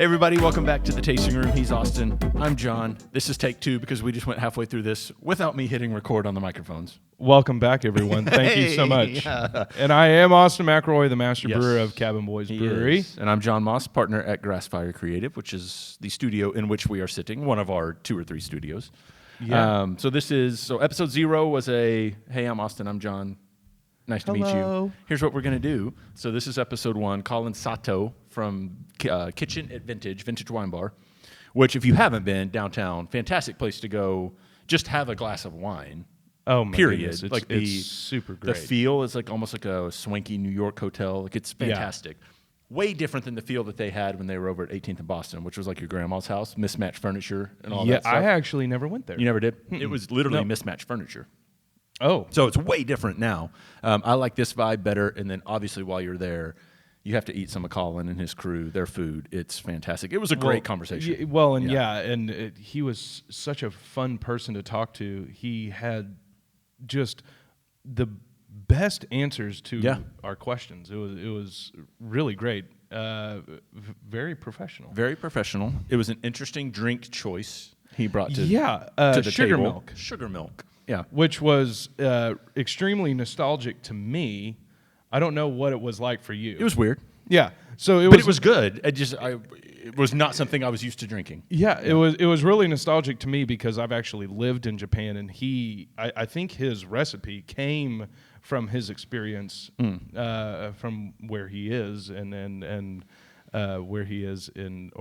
Hey everybody, welcome back to the Tasting Room. He's Austin. I'm John. This is take two because we just went halfway through this without me hitting record on the microphones. Welcome back, everyone. Thank you so much. And I am Austin McElroy, the master brewer of Cabin Boys Brewery. And I'm John Moss, partner at Grassfire Creative, which is the studio in which we are sitting, one of our 2 or 3 studios. Yeah. So episode 0 was a, hey, I'm Austin, I'm John. Nice to meet you. Here's what we're going to do. So this is episode 1. Colin Sato from Kitchen at Vintage Wine Bar, which if you haven't been, downtown, fantastic place to go, just have a glass of wine. Oh, my period. Goodness. It's super great. The feel is like almost like a swanky New York hotel. Like it's fantastic. Yeah. Way different than the feel that they had when they were over at 18th and Boston, which was like your grandma's house, mismatched furniture and all that stuff. I actually never went there. You never did? It was literally mismatched furniture. Oh. So it's way different now. I like this vibe better. And then obviously while you're there, you have to eat some of Colin and his crew, their food. It's fantastic. It was a great conversation. He was such a fun person to talk to. He had just the best answers to our questions. It was really great. Very professional. Very professional. It was an interesting drink choice he brought to the sugar table. milk. Sugar milk. Yeah. Which was extremely nostalgic to me. I don't know what it was like for you. It was weird. Yeah. So it was good. It was not something I was used to drinking. Yeah, it was really nostalgic to me because I've actually lived in Japan, and I think his recipe came from his experience from where he is and where he is in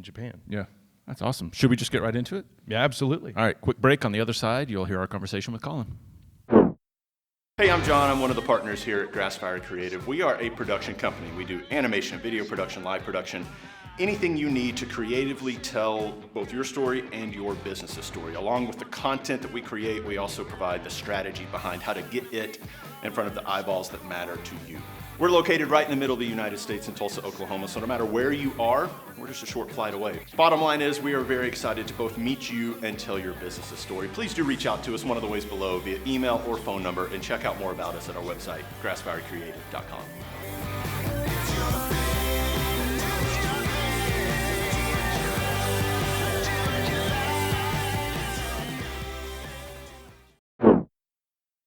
Japan. Yeah. That's awesome. Should we just get right into it? Yeah, absolutely. All right, quick break. On the other side, you'll hear our conversation with Colin. Hey, I'm John. I'm one of the partners here at Grassfire Creative. We are a production company. We do animation, video production, live production, anything you need to creatively tell both your story and your business's story. Along with the content that we create, we also provide the strategy behind how to get it in front of the eyeballs that matter to you. We're located right in the middle of the United States in Tulsa, Oklahoma, so no matter where you are, we're just a short flight away. Bottom line is we are very excited to both meet you and tell your business's story. Please do reach out to us one of the ways below via email or phone number, and check out more about us at our website, grassfirecreative.com.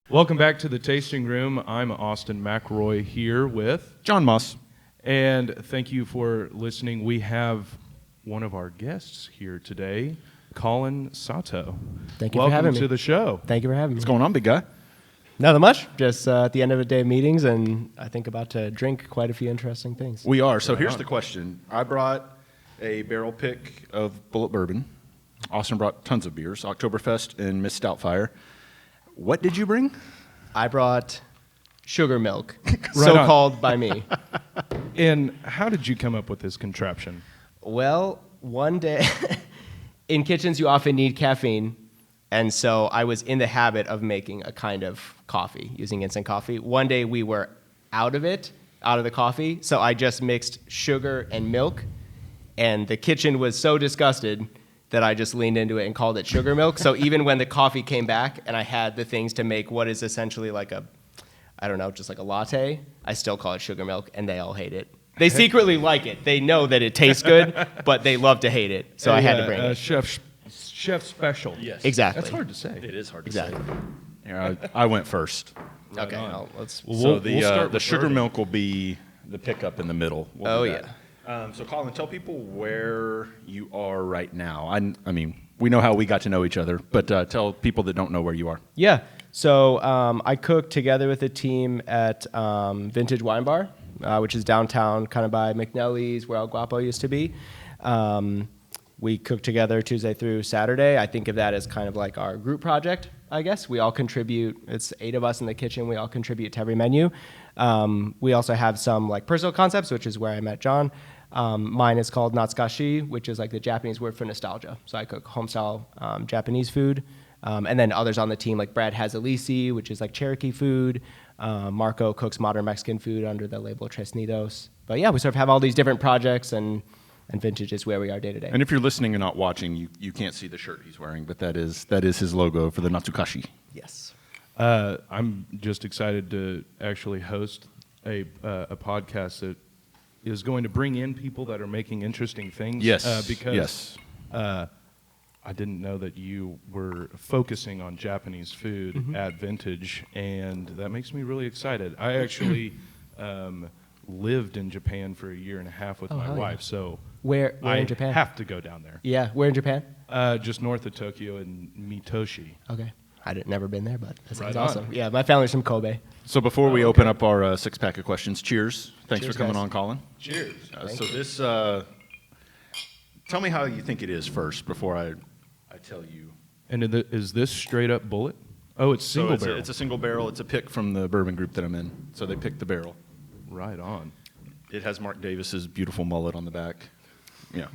Welcome back to the Tasting Room. I'm Austin McElroy here with John Moss. And thank you for listening. We have one of our guests here today, Colin Sato. Thank you for having me. Welcome to the show. Thank you for having me. What's going on, big guy? Nothing much. Just at the end of a day of meetings, and I think about to drink quite a few interesting things. We are. So here's the question. I brought a barrel pick of Bullet Bourbon. Austin brought tons of beers, Oktoberfest and Miss Stoutfire. What did you bring? I brought sugar milk, so-called by me. And how did you come up with this contraption? Well, one day, in kitchens you often need caffeine, and so I was in the habit of making a kind of coffee, using instant coffee. One day we were out of the coffee, so I just mixed sugar and milk, and the kitchen was so disgusted that I just leaned into it and called it sugar milk. So even when the coffee came back and I had the things to make what is essentially like just like a latte, I still call it sugar milk, and they all hate it. They secretly like it. They know that it tastes good, but they love to hate it. So I had to bring it. Chef special. Yes. Exactly. That's hard to say. It is hard to Exactly. say. Here, I went first. Okay. We'll start the sugar milk will be the pickup in the middle. We'll do that. So, Colin, tell people where you are right now. I mean, we know how we got to know each other, but tell people that don't know where you are. Yeah. So I cook together with a team at Vintage Wine Bar, which is downtown, kind of by McNally's, where El Guapo used to be. We cook together Tuesday through Saturday. I think of that as kind of like our group project, I guess. We all contribute. It's 8 of us in the kitchen. We all contribute to every menu. We also have some like personal concepts, which is where I met John. Mine is called Natsukashi, which is like the Japanese word for nostalgia. So I cook home-style Japanese food. And then others on the team, like Brad has Elisi, which is like Cherokee food. Marco cooks modern Mexican food under the label Tres Nidos. But yeah, we sort of have all these different projects, and Vintage is where we are day to day. And if you're listening and not watching, you can't see the shirt he's wearing, but that is his logo for the Natsukashi. Yes. I'm just excited to actually host a podcast that is going to bring in people that are making interesting things. Yes. Because I didn't know that you were focusing on Japanese food at Vintage, and that makes me really excited. I actually lived in Japan for a year and a half with my wife, so Where I in Japan? have to go down there. Yeah, where in Japan? Just north of Tokyo in Mitoshi. Okay. Never been there, but that sounds Right on. awesome. Yeah, my family's from Kobe. So before we open up our six-pack of questions, cheers. Thanks Cheers, for coming guys. on, Colin. Cheers. So this, tell me how you think it is first before I tell you. And is this straight up bullet? Oh, it's single barrel. It's a single barrel. It's a pick from the bourbon group that I'm in. So they picked the barrel. Right on. It has Mark Davis's beautiful mullet on the back. Yeah.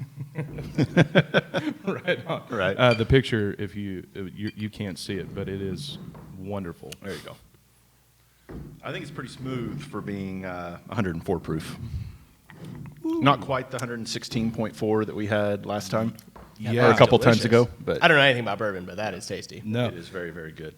Right on. Right. The picture, if you can't see it, but it is wonderful. There you go. I think it's pretty smooth for being 104 proof. Ooh. Not quite the 116.4 that we had last time. Yeah, or a couple delicious. times ago. But I don't know anything about bourbon, but that is tasty. No. it is very, very good.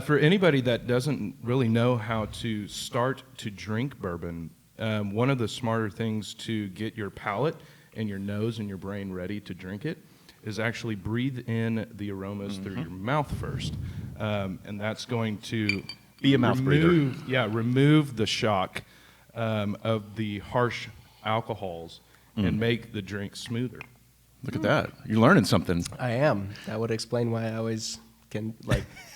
For anybody that doesn't really know how to start to drink bourbon, one of the smarter things to get your palate and your nose and your brain ready to drink it is actually breathe in the aromas through your mouth first. And that's going to Be a mouth breather. remove the shock of the harsh alcohols and make the drink smoother. Look at that. You're learning something. I am. That would explain why I always can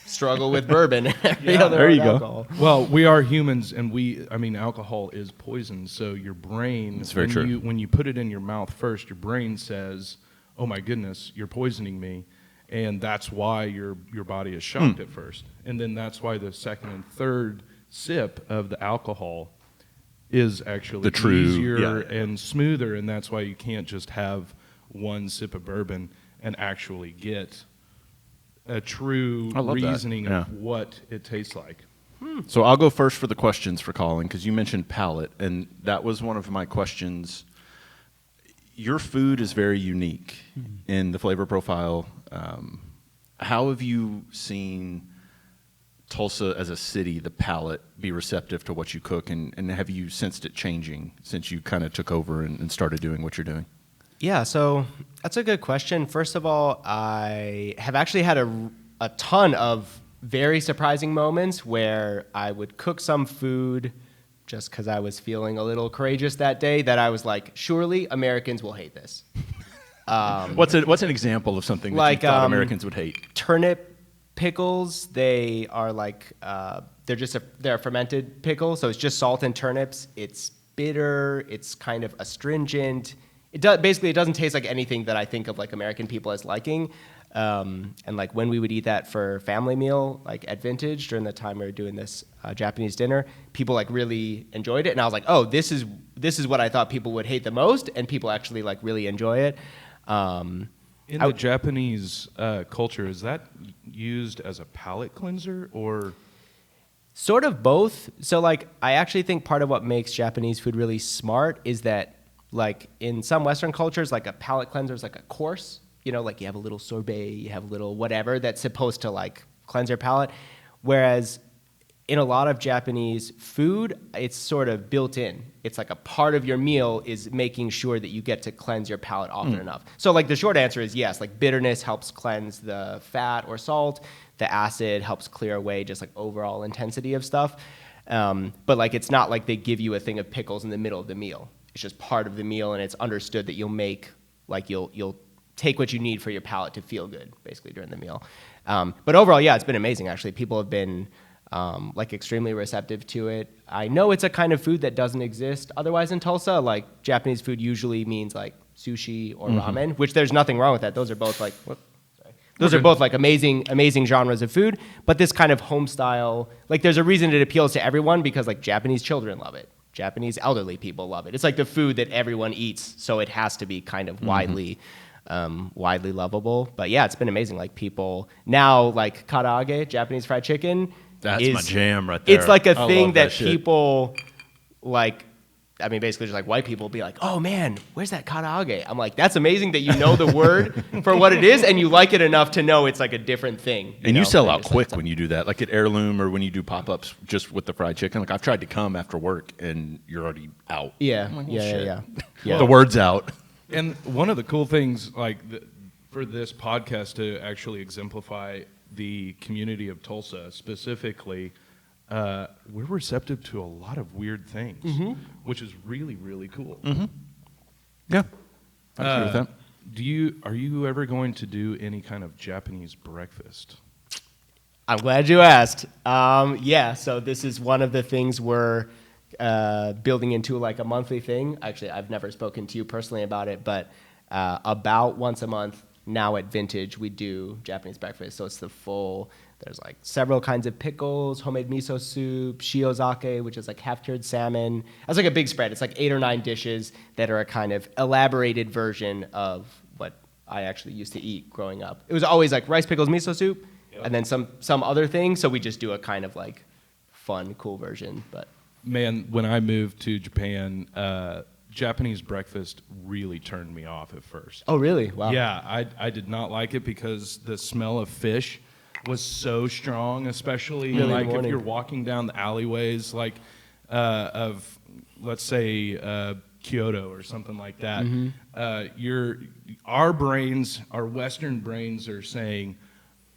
struggle with bourbon. Every other there you go. alcohol. Well, we are humans, and alcohol is poison. So your brain, That's very true. when you put it in your mouth first, your brain says, "Oh my goodness, you're poisoning me," and that's why your body is shocked at first, and then that's why the second and third sip of the alcohol is actually The true- easier yeah. and smoother, and that's why you can't just have one sip of bourbon and actually get a true I love that. reasoning Yeah. of what it tastes like. So I'll go first for the questions for Colin, because you mentioned palate, and that was one of my questions. Your food is very unique in the flavor profile. How have you seen Tulsa as a city, the palate, be receptive to what you cook, and have you sensed it changing since you kind of took over and started doing what you're doing? Yeah, so that's a good question. First of all, I have actually had a ton of very surprising moments where I would cook some food just because I was feeling a little courageous that day that I was like, surely Americans will hate this. What's an example of something that you thought Americans would hate? Turnip pickles, they are they're a fermented pickle, so it's just salt and turnips. It's bitter, it's kind of astringent. It doesn't taste like anything that I think of like American people as liking. And like when we would eat that for family meal, like at Vintage during the time we were doing this Japanese dinner, people like really enjoyed it. And I was like, oh, this is what I thought people would hate the most, and people actually like really enjoy it. In the Japanese culture, is that used as a palate cleanser or? Sort of both. So like I actually think part of what makes Japanese food really smart is that like in some Western cultures, like a palate cleanser is like a course, like you have a little sorbet, you have a little whatever that's supposed to like cleanse your palate. Whereas in a lot of Japanese food, it's sort of built in. It's like a part of your meal is making sure that you get to cleanse your palate often enough. So like the short answer is yes, like bitterness helps cleanse the fat or salt. The acid helps clear away just like overall intensity of stuff. But like it's not like they give you a thing of pickles in the middle of the meal. It's just part of the meal, and it's understood that you'll take what you need for your palate to feel good, basically, during the meal. But overall, yeah, it's been amazing, actually. People have been like extremely receptive to it. I know it's a kind of food that doesn't exist otherwise in Tulsa. Like Japanese food usually means like sushi or ramen, which there's nothing wrong with that. Those are both like amazing genres of food. But this kind of home style, like there's a reason it appeals to everyone because like Japanese children love it. Japanese elderly people love it. It's like the food that everyone eats, so it has to be kind of widely lovable. But yeah, it's been amazing. Like people now, like karaage, Japanese fried chicken. That's my jam right there. It's like a I thing love that shit. people like I mean, basically just like white people be like, oh man, where's that karaage? I'm like, that's amazing that you know the word for what it is and you like it enough to know it's like a different thing. And you sell out quick when you do that, like at Heirloom or when you do pop-ups just with the fried chicken. Like I've tried to come after work and you're already out. Yeah, like, yeah. The word's out. And one of the cool things, like for this podcast to actually exemplify the community of Tulsa specifically, we're receptive to a lot of weird things, which is really, really cool. Yeah, I agree with that. Are you ever going to do any kind of Japanese breakfast? I'm glad you asked. Yeah, so this is one of the things we're building into like a monthly thing. Actually, I've never spoken to you personally about it, but about once a month now at Vintage, we do Japanese breakfast. So it's the full, there's like several kinds of pickles, homemade miso soup, shiozake, which is like half-cured salmon. That's like a big spread. It's like 8 or 9 dishes that are a kind of elaborated version of what I actually used to eat growing up. It was always like rice, pickles, miso soup, and then some other things. So we just do a kind of like fun, cool version. But man, when I moved to Japan, Japanese breakfast really turned me off at first. Oh, really? Wow. Yeah, I did not like it because the smell of fish was so strong, especially like if you're walking down the alleyways like of, let's say, Kyoto or something like that. Our brains, our Western brains are saying,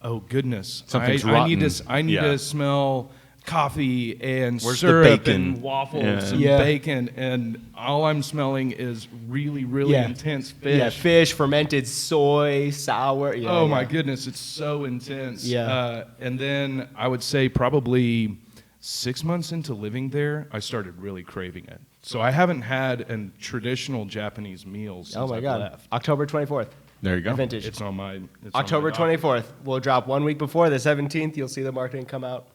oh goodness, something's I need rotten. to smell coffee and Where's syrup the and bacon? waffles and bacon, and all I'm smelling is really, really intense fish. Yeah, fish, fermented soy, sour. Yeah, my goodness, it's so intense. Yeah. And then I would say probably 6 months into living there, I started really craving it. So I haven't had a traditional Japanese meal since Oh my I've God. left. October 24th. There you go. Vintage. It's on my October docket. 24th. We'll drop 1 week before the 17th. You'll see the marketing come out.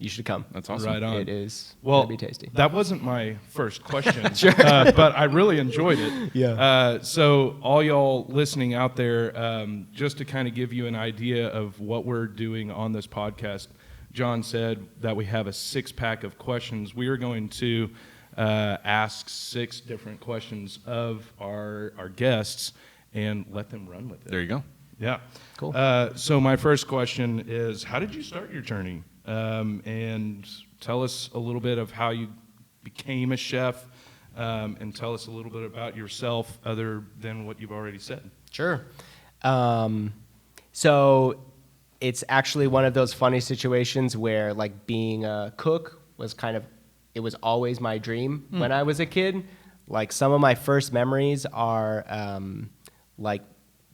You should come. That's awesome. Right on. It is. Well, It'll be tasty. that wasn't my first question, but I really enjoyed it. Yeah. So all y'all listening out there, just to kind of give you an idea of what we're doing on this podcast, John said that we have a 6-pack of questions. We are going to ask 6 different questions of our guests and let them run with it. There you go. Yeah. Cool. So my first question is, how did you start your journey? And tell us a little bit of how you became a chef, and tell us a little bit about yourself other than what you've already said. Sure. So it's actually one of those funny situations where like being a cook was it was always my dream when I was a kid. Like some of my first memories are like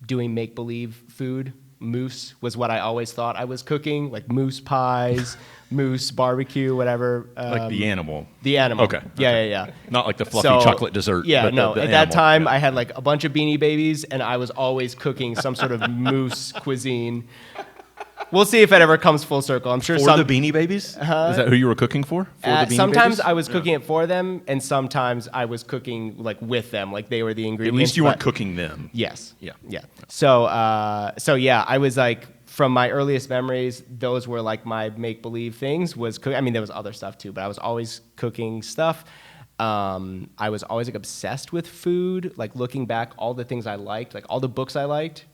doing make-believe food. Moose was what I always thought I was cooking, like moose pies, moose barbecue, whatever. Like the animal. The animal. Okay. Yeah. Not like the fluffy chocolate dessert. Yeah, but no. the At animal. that time, I had like a bunch of Beanie Babies, and I was always cooking some sort of moose cuisine. We'll see if it ever comes full circle. I'm sure For the Beanie Babies? Is that who you were cooking for? The Beanie sometimes Babies? I was cooking it for them, and sometimes I was cooking like with them, like they were the ingredients. At least you weren't but- cooking them. Yes. Yeah. So yeah, I was like, from my earliest memories, those were like my make-believe things. I mean, there was other stuff too, but I was always cooking stuff. I was always like obsessed with food. Like looking back, all the things I liked, like all the books I liked,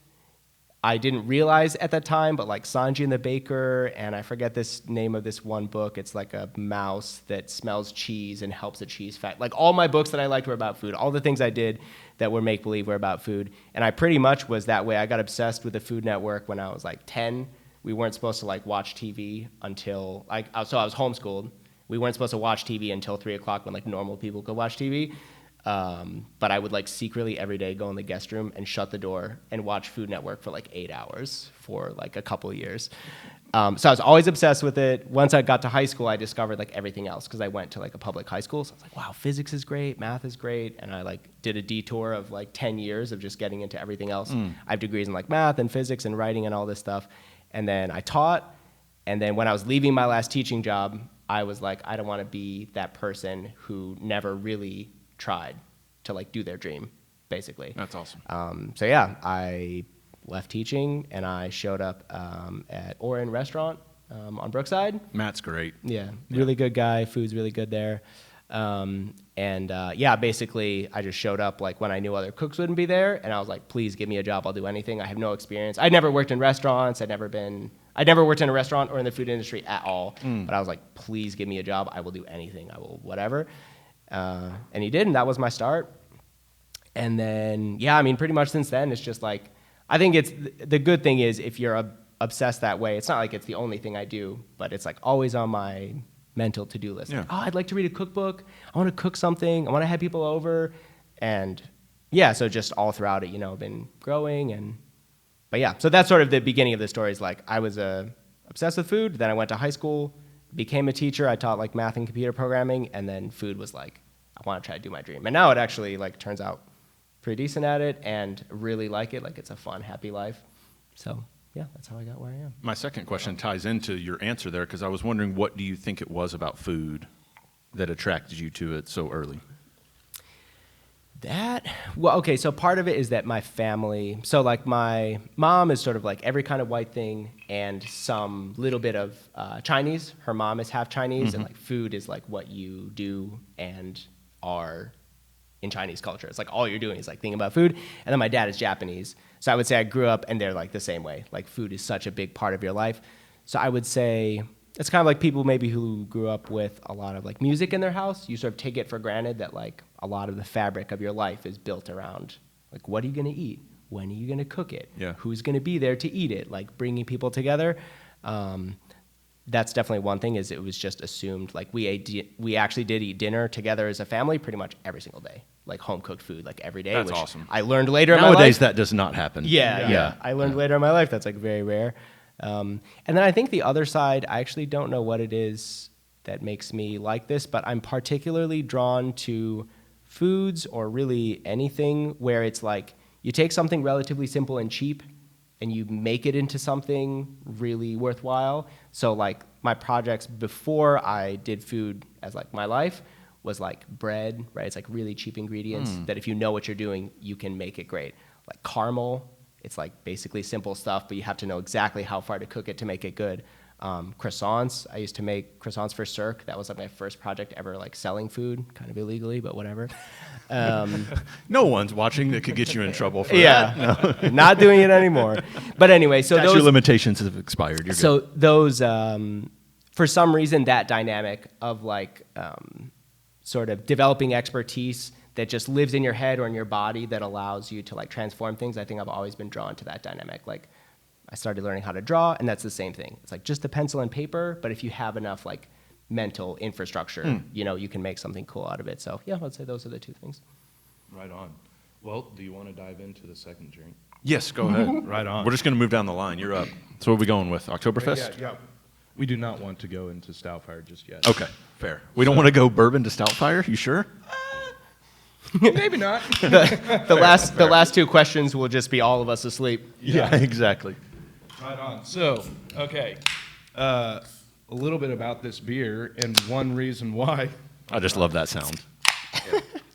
I didn't realize at that time, but like Sanji and the Baker, and I forget this name of this one book. It's like a mouse that smells cheese and helps the cheese fat. Like all my books that I liked were about food. All the things I did that were make-believe were about food. And I pretty much was that way. I got obsessed with the Food Network when I was like 10. We weren't supposed to like watch TV until, so I was homeschooled. We weren't supposed to watch TV until 3 o'clock when like normal people could watch TV. But I would like secretly every day go in the guest room and shut the door and watch Food Network for like 8 hours for like a couple of years. So I was always obsessed with it. Once I got to high school, I discovered like everything else because I went to like a public high school. So I was like, wow, physics is great, math is great. And I like did a detour of like 10 years of just getting into everything else. I have degrees in like math and physics and writing and all this stuff. And then I taught. And then when I was leaving my last teaching job, I was like, I don't want to be that person who never really tried to like do their dream, basically. That's awesome. So yeah, I left teaching and I showed up at Orin Restaurant on Brookside. Matt's great. Yeah, really good guy. Food's really good there. Basically, I just showed up like when I knew other cooks wouldn't be there, and I was like, please give me a job. I'll do anything. I have no experience. I'd never worked in restaurants. I'd never worked in a restaurant or in the food industry at all. But I was like, please give me a job. I will do anything. I will whatever. And he did, and that was my start. And then, pretty much since then, it's just like, I think the good thing is if you're obsessed that way, it's not like it's the only thing I do, but it's like always on my mental to-do list. Yeah. Like, I'd like to read a cookbook. I want to cook something. I want to have people over. And so just all throughout it, I've been growing. So that's sort of the beginning of the story is like I was obsessed with food. Then I went to high school, became a teacher. I taught like math and computer programming. And then food was like, I want to try to do my dream. And now it actually like turns out pretty decent at it and really like it. Like it's a fun, happy life. So that's how I got where I am. My second question ties into your answer there because I was wondering, what do you think it was about food that attracted you to it so early? So part of it is that my family, so like my mom is sort of like every kind of white thing and some little bit of Chinese. Her mom is half Chinese, and like food is like what you do and are in Chinese culture. It's like all you're doing is like thinking about food. And then my dad is Japanese. So I would say I grew up and they're like the same way. Like food is such a big part of your life. So I would say it's kind of like people maybe who grew up with a lot of like music in their house. You sort of take it for granted that like a lot of the fabric of your life is built around like, what are you going to eat? When are you going to cook it? Yeah. Who's going to be there to eat it? Like bringing people together. That's definitely one thing is it was just assumed like we actually did eat dinner together as a family pretty much every single day. Like home cooked food like every day. That's which awesome. I learned later in my life. Nowadays that does not happen. Yeah. I learned later in my life that's like very rare. And then I think the other side, I actually don't know what it is that makes me like this, but I'm particularly drawn to foods or really anything where it's like you take something relatively simple and cheap and you make it into something really worthwhile. So like my projects before I did food as like my life was like bread, right? It's like really cheap ingredients that if you know what you're doing, you can make it great. Like caramel, it's like basically simple stuff, but you have to know exactly how far to cook it to make it good. Croissants, I used to make croissants for Cirque. That was like my first project ever, like selling food, kind of illegally, but whatever. No one's watching that could get you in trouble for that. No, not doing it anymore. But anyway, so Statute limitations have expired. You're so good. those, for some reason, that dynamic of like sort of developing expertise that just lives in your head or in your body that allows you to like transform things. I think I've always been drawn to that dynamic. Like I started learning how to draw, and that's the same thing. It's like just a pencil and paper, but if you have enough like mental infrastructure, you can make something cool out of it. So I'd say those are the two things. Right on. Well, do you want to dive into the second drink? Yes, go ahead. Right on. We're just going to move down the line. You're up. So what are we going with? Oktoberfest? Yeah. We do not want to go into Stoutfire just yet. Okay, fair. We don't want to go bourbon to Stoutfire? You sure? Maybe not. The last two questions will just be all of us asleep. Yeah, exactly. Right on. So, okay. A little bit about this beer and one reason why. I just love that sound.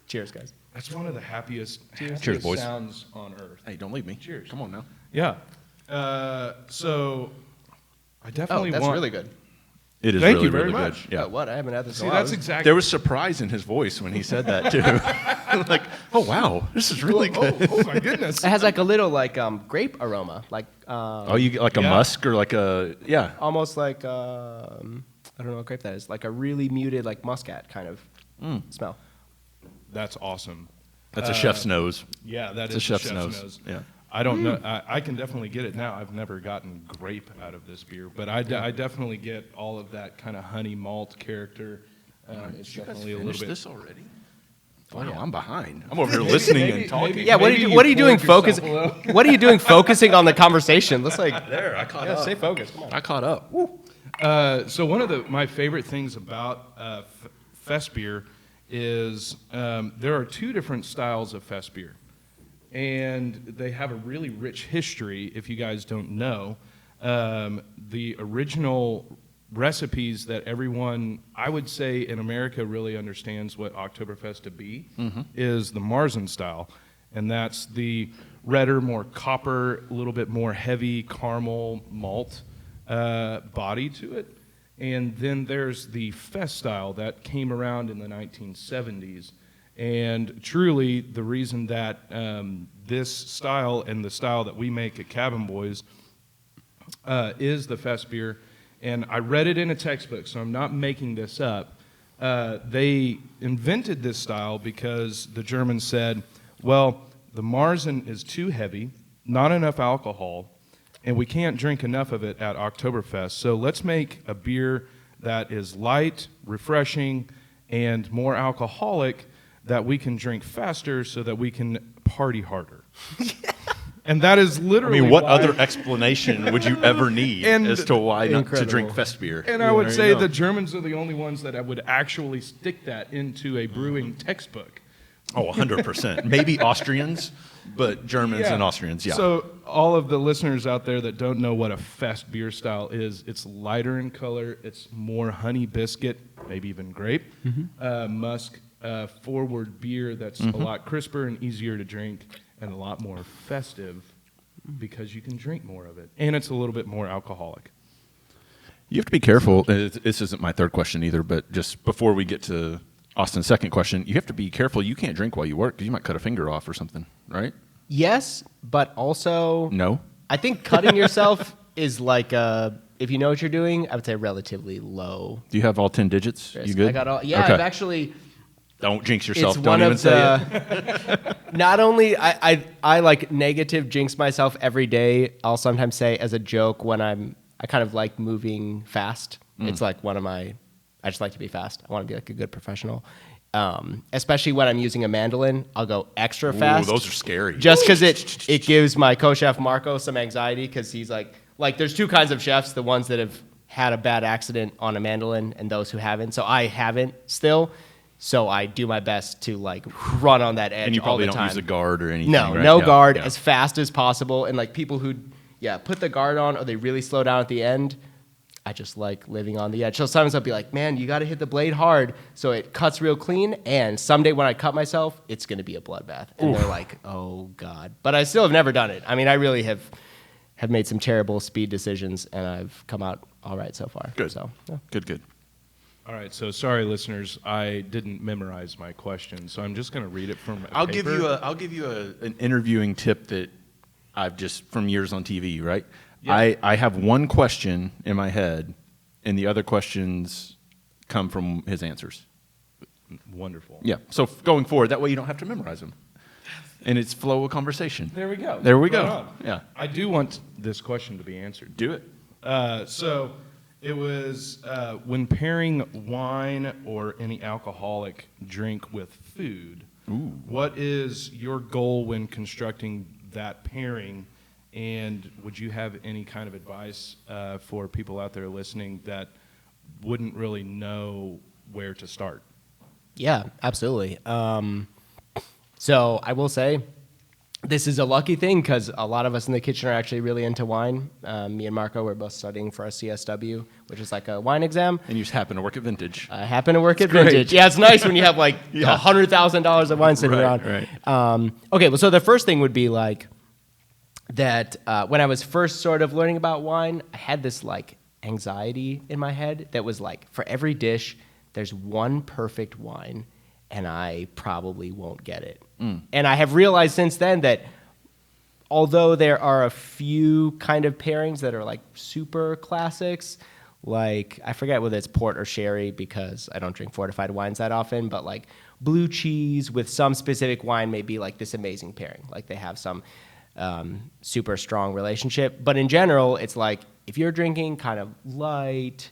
Cheers, guys. That's one of the happiest Cheers, boys. sounds on earth. Hey, don't leave me. Cheers. Come on now. Yeah. So, I definitely that's want... really good. It is Thank really, you very really much. good. Yeah. What? I haven't had this See, in a while. that's exactly... There was surprise in his voice when he said that, too. Like, oh, wow, this is really good. Oh, my goodness. It has like a little like grape aroma, like You get like a musk or like a, almost like I don't know what grape that is, like a really muted like muscat kind of smell. That's awesome. That's a chef's nose. Yeah, that It's is a chef's nose. Yeah. I don't know. I can definitely get it now. I've never gotten grape out of this beer, but I definitely get all of that kind of honey malt character. It's definitely a little bit. This already? Wow, I'm behind. I'm over here listening and talking. Yeah, what are you doing? Focus. What are you doing? Focusing on the conversation. Let's like There, I caught up. stay focused. Come on. I caught up. So one of my favorite things about fest beer is there are two different styles of fest beer. And they have a really rich history, if you guys don't know. The original recipes that everyone, I would say in America, really understands what Oktoberfest to be is the Marzen style. And that's the redder, more copper, a little bit more heavy caramel malt body to it. And then there's the fest style that came around in the 1970s. And truly, the reason that this style and the style that we make at Cabin Boys is the fest beer. And I read it in a textbook, so I'm not making this up. They invented this style because the Germans said, well, the Marzen is too heavy, not enough alcohol, and we can't drink enough of it at Oktoberfest. So let's make a beer that is light, refreshing, and more alcoholic that we can drink faster so that we can party harder. And that is literally what why, other explanation would you ever need as to why not to drink fest beer? And I would say the Germans are the only ones that would actually stick that into a brewing textbook. Oh, 100%. Maybe Austrians, but Germans and Austrians, yeah. So all of the listeners out there that don't know what a fest beer style is, it's lighter in color, it's more honey biscuit, maybe even grape, musk, forward beer that's a lot crisper and easier to drink and a lot more festive because you can drink more of it. And it's a little bit more alcoholic. You have to be careful. This isn't my third question either, but just before we get to Austin's second question, you have to be careful. You can't drink while you work because you might cut a finger off or something, right? Yes, but also No? I think cutting yourself is like if you know what you're doing, I would say relatively low. Do you have all 10 digits? risk. You good? I got all. Yeah, Okay. I've actually. Don't jinx yourself. It's Don't one even of say the. it. Not only I like negative jinx myself every day. I'll sometimes say as a joke when I kind of like moving fast. It's like one of my. I just like to be fast. I want to be like a good professional. Especially when I'm using a mandolin, I'll go extra fast. Ooh, those are scary. Just because it gives my co-chef Marco some anxiety because he's like there's two kinds of chefs: the ones that have had a bad accident on a mandolin and those who haven't. So I haven't still. So I do my best to like run on that edge. And you probably all the don't time. use a guard or anything. No, right? no Yeah, guard yeah. as fast as possible. And like people who put the guard on or they really slow down at the end. I just like living on the edge. So sometimes I'll be like, man, you got to hit the blade hard so it cuts real clean. And someday when I cut myself, it's going to be a bloodbath. And they're like, oh, God. But I still have never done it. I mean, I really have made some terrible speed decisions, and I've come out all right so far. Good. So, yeah. Good. All right, so sorry, listeners, I didn't memorize my question, so I'm just going to read it from a I'll paper. give you an interviewing tip that I've just from years on TV, right? Yeah. I have one question in my head, and the other questions come from his answers. Wonderful. Yeah. So going forward, that way you don't have to memorize them, and it's flow of conversation. There we go. There we Right go. on. Yeah. I do want this question to be answered. Do it. So it was when pairing wine or any alcoholic drink with food, what is your goal when constructing that pairing? And would you have any kind of advice for people out there listening that wouldn't really know where to start? Yeah, absolutely. So I will say this is a lucky thing because a lot of us in the kitchen are actually really into wine. Me and Marco were both studying for our CSW, which is like a wine exam. And you just happen to work at Vintage. I happen to work at great. Vintage. Yeah, it's nice when you have like $100,000 of wine sitting around. Right. Okay, well, so the first thing would be like that when I was first sort of learning about wine, I had this like anxiety in my head that was like for every dish, there's one perfect wine, and I probably won't get it. And I have realized since then that although there are a few kind of pairings that are like super classics, like I forget whether it's port or sherry because I don't drink fortified wines that often, but like blue cheese with some specific wine may be like this amazing pairing. Like they have some super strong relationship. But in general, it's like if you're drinking kind of light,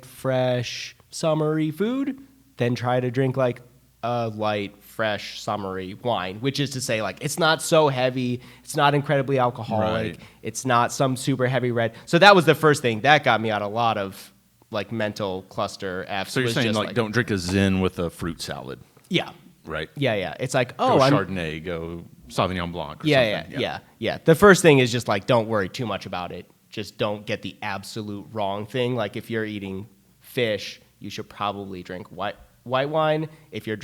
fresh, summery food, then try to drink like a light, fresh, summery wine, which is to say like it's not so heavy, it's not incredibly alcoholic, Right. it's not some super heavy red. So that was the first thing. That got me out a lot of like mental cluster F's. So you're was saying just like don't drink a Zen with a fruit salad, Yeah. right? Yeah. It's like, Go I'm Chardonnay, go Sauvignon Blanc. Or Yeah. something. The first thing is just like don't worry too much about it. Just don't get the absolute wrong thing. Like if you're eating fish, you should probably drink white wine. If you're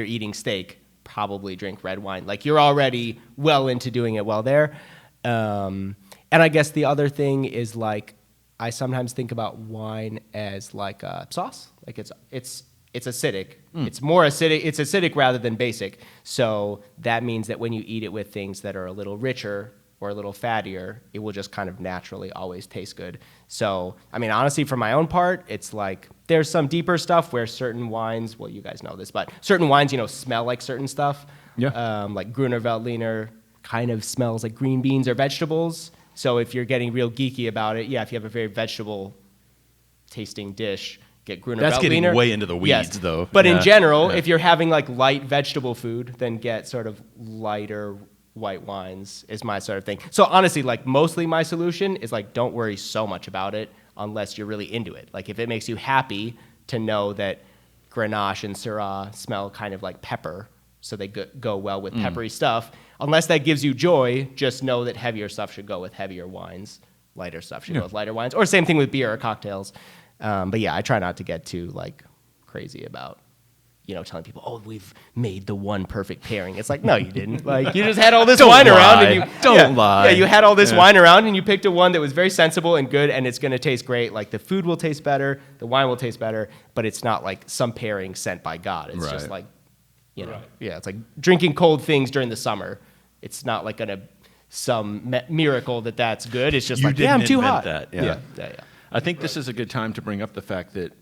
eating steak, probably drink red wine. Like you're already well into doing it well there. And I guess the other thing is like I sometimes think about wine as like a sauce. Like it's acidic. It's more acidic. It's acidic rather than basic. So that means that when you eat it with things that are a little richer or a little fattier, it will just kind of naturally always taste good. So, I mean, honestly, for my own part, it's like there's some deeper stuff where certain wines, well, you guys know this, but certain wines, smell like certain stuff. Yeah. Like Gruner Veltliner kind of smells like green beans or vegetables. So if you're getting real geeky about it, if you have a very vegetable tasting dish, get Gruner Veltliner. That's getting way into the weeds, though. But in general, if you're having like light vegetable food, then get sort of lighter white wines is my sort of thing. So honestly, like mostly my solution is like don't worry so much about it unless you're really into it. Like if it makes you happy to know that Grenache and Syrah smell kind of like pepper, so they go well with peppery stuff. Unless that gives you joy, just know that heavier stuff should go with heavier wines. Lighter stuff should go with lighter wines. Or same thing with beer or cocktails. But yeah, I try not to get too like crazy about telling people, oh, we've made the one perfect pairing. It's like, no, you didn't. Like, you just had all this wine around. And Don't lie. Yeah, you had all this wine around, and you picked a one that was very sensible and good, and it's going to taste great. Like, the food will taste better, the wine will taste better, but it's not like some pairing sent by God. It's just like, it's like drinking cold things during the summer. It's not like some miracle that's good. It's just I'm too hot. Yeah. I think this is a good time to bring up the fact that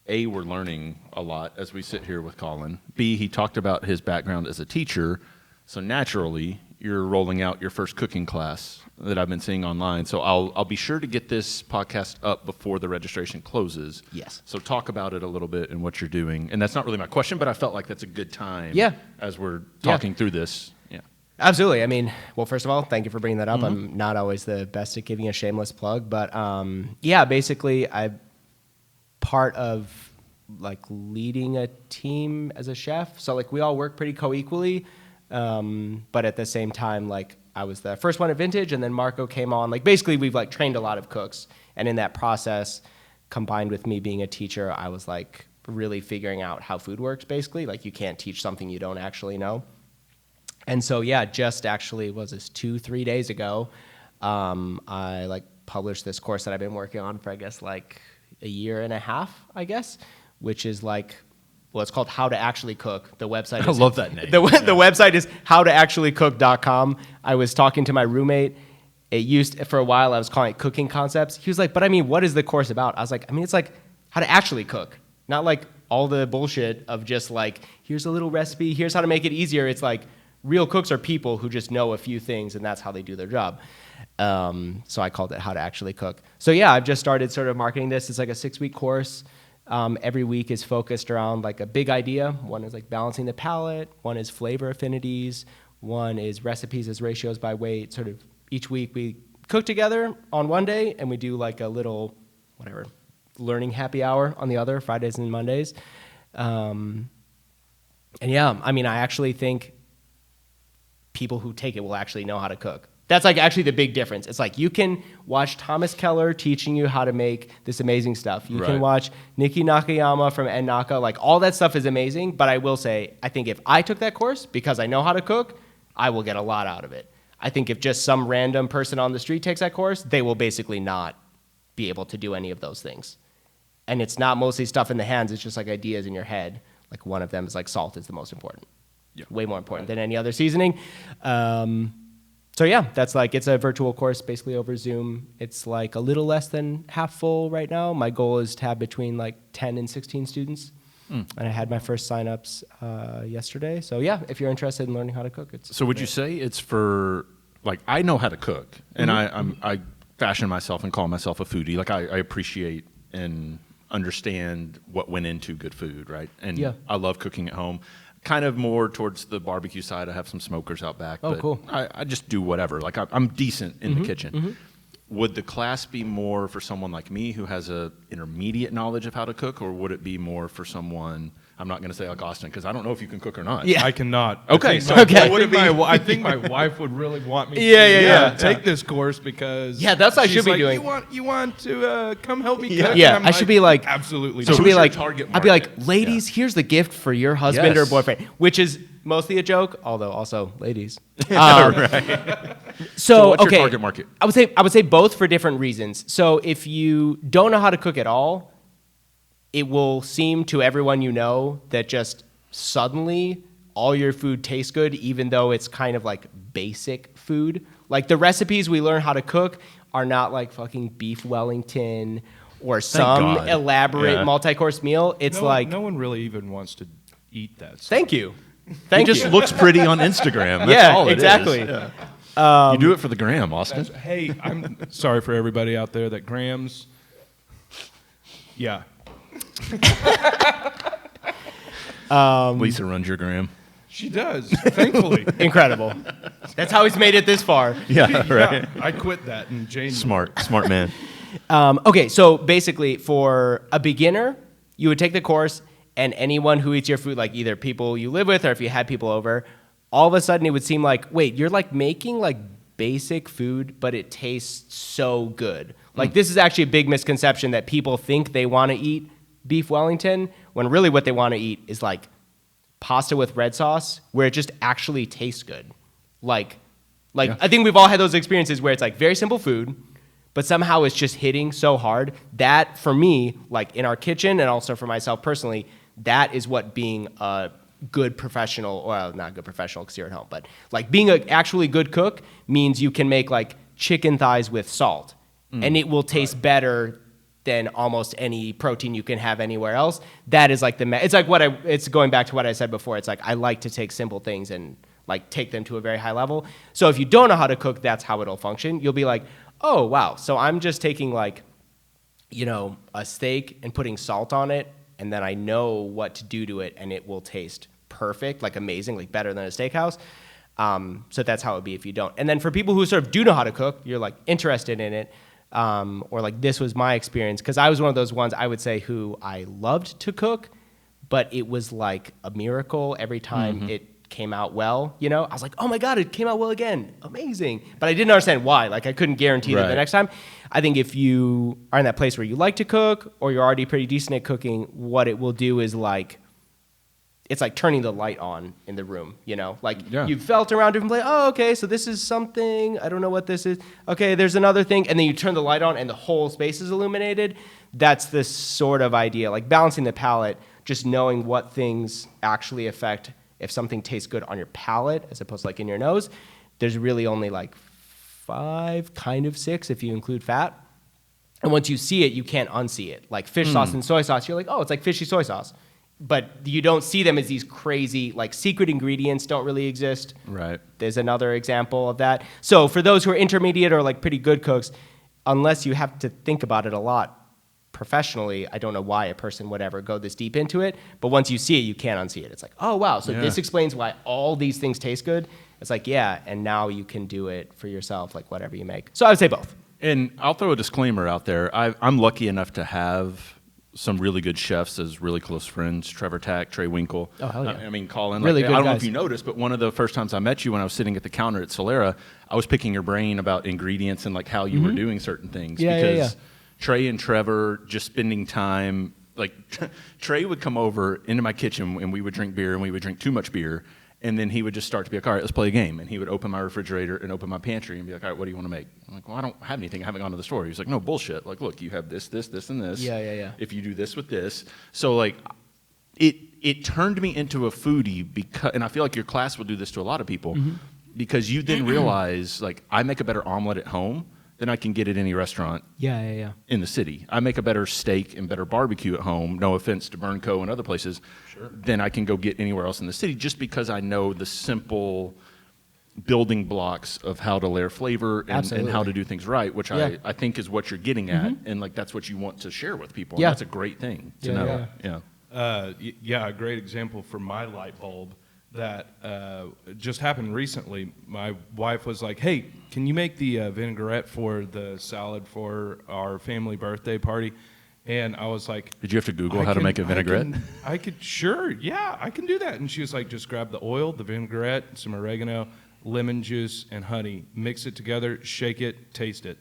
A, we're learning a lot as we sit here with Colin. B, he talked about his background as a teacher. So naturally, you're rolling out your first cooking class that I've been seeing online. So I'll be sure to get this podcast up before the registration closes. Yes. So talk about it a little bit and what you're doing. And that's not really my question, but I felt like that's a good time as we're talking through this. Yeah. Absolutely. I mean, well, first of all, thank you for bringing that up. I'm not always the best at giving a shameless plug, but basically I'm part of like leading a team as a chef. So like we all work pretty co-equally, but at the same time, like I was the first one at Vintage, and then Marco came on. Like basically we've like trained a lot of cooks, and in that process, combined with me being a teacher, I was like really figuring out how food works basically. Like you can't teach something you don't actually know. And so just actually was this 2-3 days ago, I like published this course that I've been working on for I guess like a year and a half, I guess, which is like, well, it's called How to Actually Cook. The website is... I love that name. The website is howtoactuallycook.com. I was talking to my roommate. For a while, I was calling it Cooking Concepts. He was like, but I mean, what is the course about? I was like, I mean, it's like how to actually cook. Not like all the bullshit of just like, here's a little recipe, here's how to make it easier. It's like, real cooks are people who just know a few things, and that's how they do their job. So I called it How to Actually Cook. So I've just started sort of marketing this. It's like a 6-week course. Every week is focused around like a big idea. One is like balancing the palate. One is flavor affinities. One is recipes as ratios by weight. Sort of each week we cook together on one day, and we do like a little, learning happy hour on the other, Fridays and Mondays. I mean, I actually think people who take it will actually know how to cook. That's like actually the big difference. It's like you can watch Thomas Keller teaching you how to make this amazing stuff. You can watch Nikki Nakayama from Naka. Like all that stuff is amazing, but I will say, I think if I took that course because I know how to cook, I will get a lot out of it. I think if just some random person on the street takes that course, they will basically not be able to do any of those things. And it's not mostly stuff in the hands, it's just like ideas in your head. Like one of them is like salt is the most important. Way more important than any other seasoning. That's like, it's a virtual course basically over Zoom. It's like a little less than half full right now. My goal is to have between like 10 and 16 students. And I had my first signups yesterday. So if you're interested in learning how to cook, it's So would you say it's for, like, I know how to cook, and I fashion myself and call myself a foodie. Like I appreciate and understand what went into good food, right? And I love cooking at home. Kind of more towards the barbecue side. I have some smokers out back. Oh, but cool. I just do whatever. Like I'm decent in the kitchen. Would the class be more for someone like me who has a intermediate knowledge of how to cook, or would it be more for someone, I'm not going to say like Austin, because I don't know if you can cook or not. I cannot. Okay. I think my wife would really want me to take this course because that's what I should be doing. You want to come help me cook? I should be like, absolutely. So not. who's your target market? I'd be like, ladies, here's the gift for your husband or boyfriend, which is mostly a joke, although also ladies. Right. So what's your okay, target market? I would say both for different reasons. So if you don't know how to cook at all, it will seem to everyone you know that just suddenly all your food tastes good, even though it's kind of like basic food. Like the recipes we learn how to cook are not like fucking beef Wellington or some God. elaborate multi-course meal. It's no one really even wants to eat that stuff. Thank you. It just looks pretty on Instagram. That's Yeah, all it exactly. is. Yeah. You do it for the gram, Austin. Hey, I'm sorry for everybody out there that grams. Yeah. Lisa runs your gram. She does, thankfully. Incredible. That's how he's made it this far. Yeah, right. Yeah, I quit that in January. Smart man. Okay, so basically for a beginner, you would take the course, and anyone who eats your food, like either people you live with or if you had people over, all of a sudden it would seem like, wait, you're like making like basic food, but it tastes so good. Like this is actually a big misconception that people think they want to eat beef Wellington, when really what they want to eat is like pasta with red sauce, where it just actually tastes good. Like Yeah. I think we've all had those experiences where it's like very simple food, but somehow it's just hitting so hard. That, for me, like in our kitchen and also for myself personally, that is what being a good professional, well, not good professional because you're at home, but like being an actually good cook means you can make like chicken thighs with salt, and it will taste better than almost any protein you can have anywhere else. That is like it's like it's going back to what I said before. It's like I like to take simple things and like take them to a very high level. So if you don't know how to cook, that's how it'll function. You'll be like, oh, wow, so I'm just taking like, you know, a steak and putting salt on it, and then I know what to do to it, and it will taste perfect, like amazing, like better than a steakhouse. So that's how it would be if you don't. And then for people who sort of do know how to cook, you're like interested in it, or like this was my experience, because I was one of those ones, I would say, who I loved to cook, but it was like a miracle every time it came out well, you know? I was like, oh my God, it came out well again. Amazing. But I didn't understand why. Like I couldn't guarantee that the next time. I think if you are in that place where you like to cook or you're already pretty decent at cooking, what it will do is like, it's like turning the light on in the room, you know? Like you felt around different places. Oh, okay, so this is something. I don't know what this is. Okay, there's another thing. And then you turn the light on and the whole space is illuminated. That's the sort of idea. Like balancing the palate, just knowing what things actually affect if something tastes good on your palate as opposed to like in your nose. There's really only like 5, kind of 6 if you include fat. And once you see it, you can't unsee it. Like fish sauce and soy sauce, you're like, oh, it's like fishy soy sauce. But you don't see them as these crazy, like secret ingredients don't really exist. Right. There's another example of that. So for those who are intermediate or like pretty good cooks, unless you have to think about it a lot professionally, I don't know why a person would ever go this deep into it. But once you see it, you can't unsee it. It's like, oh, wow, so this explains why all these things taste good. It's like, yeah, and now you can do it for yourself, like whatever you make. So I would say both. And I'll throw a disclaimer out there. I'm lucky enough to have some really good chefs as really close friends. Trevor Tack, Trey Winkle. Oh, hell yeah. I mean, Colin. Really like, good I don't know guys. if you noticed, but one of the first times I met you when I was sitting at the counter at Solera, I was picking your brain about ingredients and like how you were doing certain things. Because Trey and Trevor just spending time, like Trey would come over into my kitchen and we would drink beer and we would drink too much beer. And then he would just start to be like, all right, let's play a game. And he would open my refrigerator and open my pantry and be like, all right, what do you want to make? I'm like, well, I don't have anything. I haven't gone to the store. He's like, no, bullshit. Like, look, you have this, this, this, and this. Yeah. If you do this with this. So, like, it turned me into a foodie because, and I feel like your class will do this to a lot of people, because you then realize, like, I make a better omelet at home than I can get at any restaurant in the city. I make a better steak and better barbecue at home, no offense to Burnco and other places, than I can go get anywhere else in the city, just because I know the simple building blocks of how to layer flavor and how to do things right, which I think is what you're getting at, and like that's what you want to share with people. And that's a great thing to know. A great example for my light bulb that just happened recently. My wife was like, hey, can you make the vinaigrette for the salad for our family birthday party? And I was like, did you have to Google how to make a vinaigrette? I could, sure, yeah, I can do that. And she was like, just grab the oil, the vinaigrette, some oregano, lemon juice, and honey. Mix it together, shake it, taste it.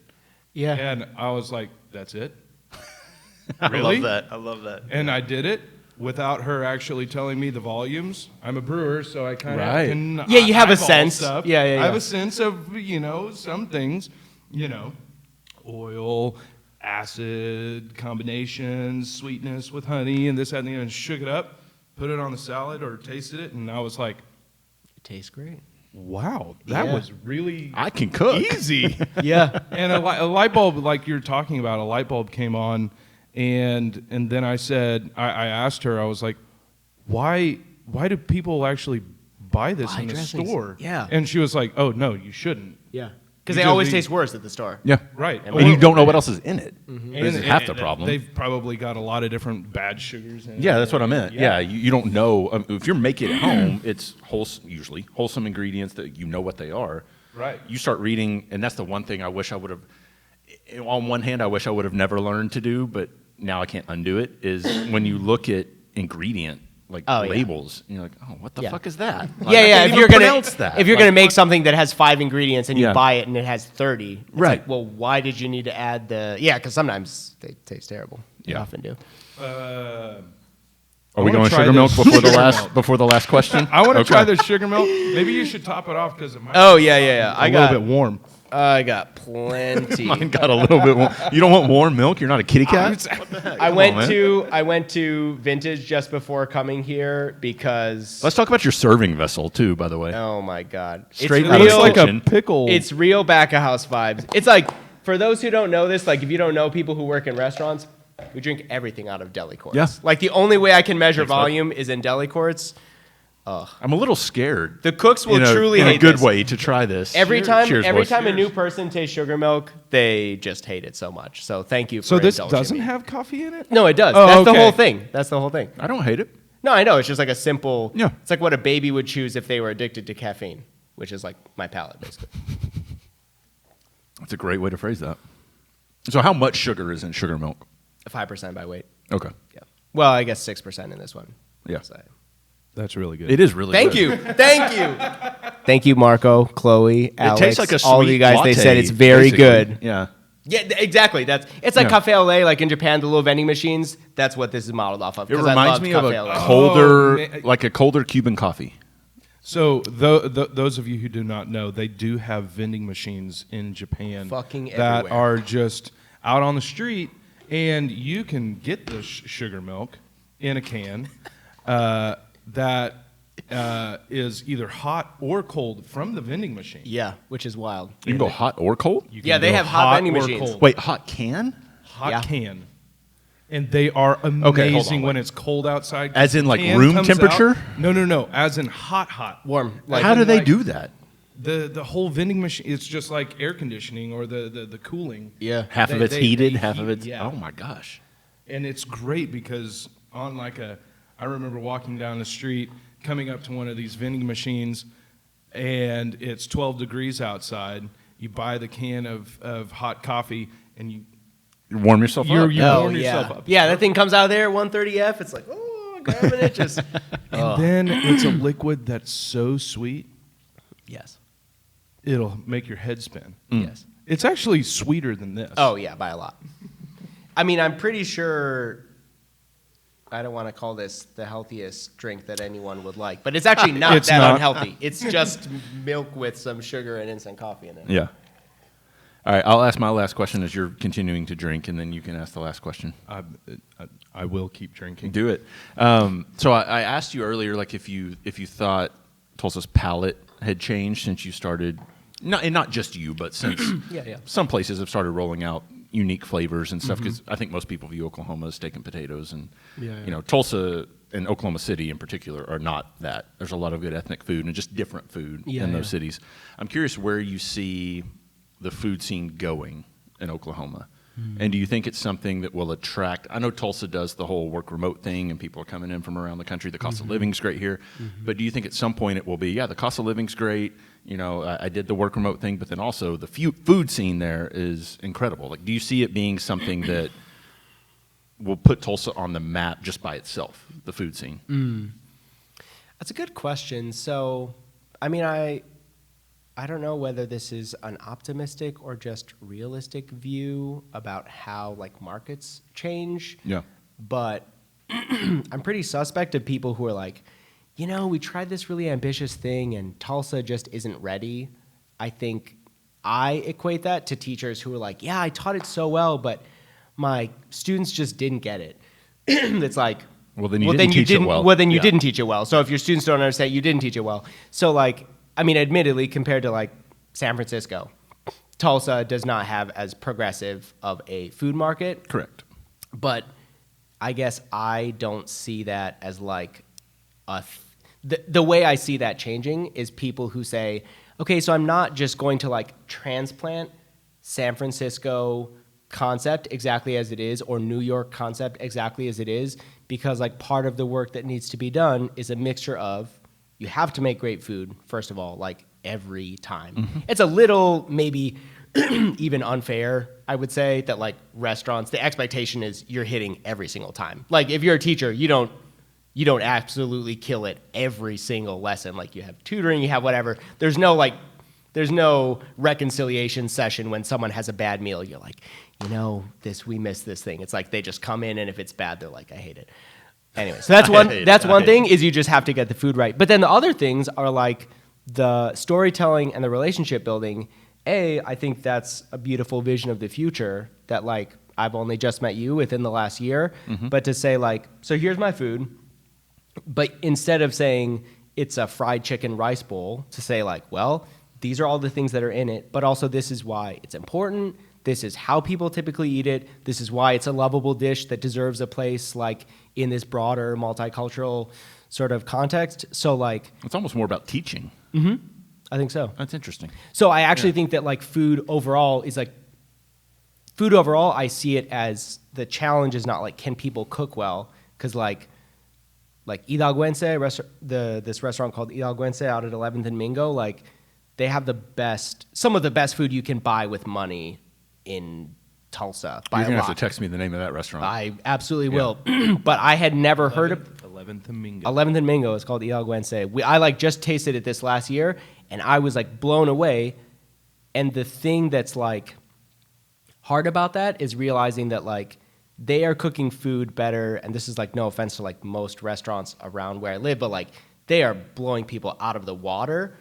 Yeah. And I was like, that's it? I Really? love that. I love that. And I did it. without her actually telling me the volumes. I'm a brewer, so I kind of Right. can Yeah, you have a eyeball sense. stuff. Yeah, yeah, I have yeah. a sense of, some things, oil, acid, combinations, sweetness with honey, and this, that, and the other, and shook it up, put it on the salad or tasted it, and I was like, It tastes great. wow, that Yeah. was really I can cook. easy. Yeah. And a light bulb, like you're talking about, a light bulb came on, and then I said, I asked her, I was like, why do people actually buy this Buy in the dressings. store? Yeah. And she was like, oh, no, you shouldn't. Yeah. Because You they always just- taste worse at the store. Yeah. Right. And you don't know what else is in it. This is And- half the and problem. They've probably got a lot of different bad sugars in it. Yeah, that's what I meant. Yeah, you don't know. If you're making it at home, it's usually wholesome ingredients that you know what they are. Right. You start reading, and that's the one thing I wish I would have. On one hand, I wish I would have never learned to do, but now I can't undo it. Is when you look at ingredient Oh, yeah. labels, and you're like, oh, what the Yeah. fuck is that? Like, Yeah, I yeah. can't If even you're gonna pronounce that. if you're Like, gonna make something that has 5 ingredients and you Yeah. buy it and it has 30, it's Right. like, well, why did you need to add the? Yeah, because sometimes they taste terrible. They Yeah. often do. are I we wanna going try sugar milk this before the sugar last milk. before the last question? I want to Okay. try this sugar milk. Maybe you should top it off because it might Oh yeah, yeah, yeah. be a little bit warm. I got plenty. Mine got a little bit warm. You don't want warm milk? You're not a kitty cat? I Come went on, man. to Vintage just before coming here because Let's talk about your serving vessel too, by the way. oh my god, Straight it's out of It's the like kitchen. a pickle. It's real back of house vibes. It's like, for those who don't know this, like if you don't know people who work in restaurants, we drink everything out of deli quarts. Yeah. Like the only way I can measure Thanks, bud. volume is in deli quarts. I'm a little scared. The cooks will truly in a hate good this. way to try this. Every time Cheers, boys. a new person tastes sugar milk, they just hate it so much. So thank you for so this indulging doesn't me. have coffee in it? No, it does. Oh, That's the okay. whole thing. That's the whole thing. I don't hate it. No, I know. It's just like a simple. Yeah. It's like what a baby would choose if they were addicted to caffeine, which is like my palate, basically. That's a great way to phrase that. So how much sugar is in sugar milk? 5% by weight. Okay. Yeah. Well, I guess 6% in this one. Yeah. So- That's really good. It is really Thank good. you. Thank you. Thank you, Marco, Chloe, Alex. It tastes like a all of sweet you guys. They latte, said it's very basically. good. Yeah. Yeah, exactly. It's like Yeah. cafe au lait, like in Japan, the little vending machines. That's what this is modeled off of. It 'cause I reminds loved me of cafe a au lait. colder, Oh, man. like a colder Cuban coffee. So those of you who do not know, they do have vending machines in Japan Fucking that everywhere. are just out on the street, and you can get the sugar milk in a can that is either hot or cold from the vending machine. Yeah, which is wild. You can go hot or cold? You can Yeah, they go have hot vending or machines. cold. Wait, hot can? Hot Yeah. can. And they are hold amazing on, when wait. it's cold outside. As in, The like, can room comes temperature? out- No. As in hot. Warm. Like- How do they like- do that? The whole vending machine, it's just like air conditioning or the cooling. Yeah. Half of They- it's they- heated, they half of heat- it's. yeah. Oh my gosh. And it's great because on I remember walking down the street, coming up to one of these vending machines, and it's 12 degrees outside. You buy the can of hot coffee, and you You warm yourself You're- up. you- Oh, warm yeah. yourself up. Yeah, that thing comes out of there, 130F. It's like, oh, grabbing it. Just. and then it's a liquid that's so sweet, Yes. it'll make your head spin. Yes. It's actually sweeter than this. Oh, yeah, by a lot. I mean, I'm pretty sure. I don't want to call this the healthiest drink that anyone would like, but it's actually not It's that not. unhealthy. It's just milk with some sugar and instant coffee in it. Yeah. All right, I'll ask my last question as you're continuing to drink, and then you can ask the last question. I will keep drinking. Do it. So I asked you earlier, like if you thought Tulsa's palate had changed since you started, not just you, but since Yeah. some places have started rolling out unique flavors and stuff. Mm-hmm. Because I think most people view Oklahoma as steak and potatoes, and Yeah. Tulsa and Oklahoma City in particular are not that. There's a lot of good ethnic food and just different food in those cities. I'm curious where you see the food scene going in Oklahoma. And do you think it's something that will attract? I know Tulsa does the whole work remote thing, and people are coming in from around the country. The cost of living's great here, but do you think at some point it will be? Yeah, the cost of living's great. I did the work remote thing, but then also the food scene there is incredible. Like, do you see it being something that will put Tulsa on the map just by itself? The food scene. That's a good question. So, I mean, I don't know whether this is an optimistic or just realistic view about how like markets change. Yeah. But I'm pretty suspect of people who are like, we tried this really ambitious thing and Tulsa just isn't ready. I think I equate that to teachers who are like, yeah, I taught it so well, but my students just didn't get it. It's like, well, then you didn't teach it well. Well, then you didn't teach it well. So if your students don't understand, you didn't teach it well. So like, I mean, admittedly, compared to like San Francisco, Tulsa does not have as progressive of a food market. Correct. But I guess I don't see that as like the way I see that changing is people who say, okay, so I'm not just going to like transplant San Francisco concept exactly as it is or New York concept exactly as it is, because like part of the work that needs to be done is a mixture of, you have to make great food, first of all, like every time. Mm-hmm. It's a little maybe even unfair, I would say, that like restaurants, the expectation is you're hitting every single time. Like if you're a teacher, you don't absolutely kill it every single lesson. Like you have tutoring, you have whatever. There's no reconciliation session when someone has a bad meal. You're like, we missed this thing. It's like they just come in and if it's bad, they're like, I hate it. Anyway, so that's one thing is you just have to get the food right. But then the other things are like the storytelling and the relationship building. I think that's a beautiful vision of the future that like I've only just met you within the last year. Mm-hmm. But to say like, so here's my food, but instead of saying it's a fried chicken rice bowl, to say like, well, these are all the things that are in it, but also this is why it's important. This is how people typically eat it. This is why it's a lovable dish that deserves a place like in this broader multicultural sort of context. So like, it's almost more about teaching. Mm-hmm. I think so. That's interesting. So I actually think that like food overall, I see it as the challenge is not like, can people cook well? Because like Hidalguense, this restaurant called Hidalguense out at 11th and Mingo, like they have some of the best food you can buy with money in Tulsa. You're going to have to text me the name of that restaurant. I absolutely will. But I had never heard of 11th and Mingo. 11th and Mingo is called Hidalguense. I like just tasted it this last year, and I was like blown away. And the thing that's like hard about that is realizing that like they are cooking food better, and this is like no offense to like most restaurants around where I live, but like they are blowing people out of the water.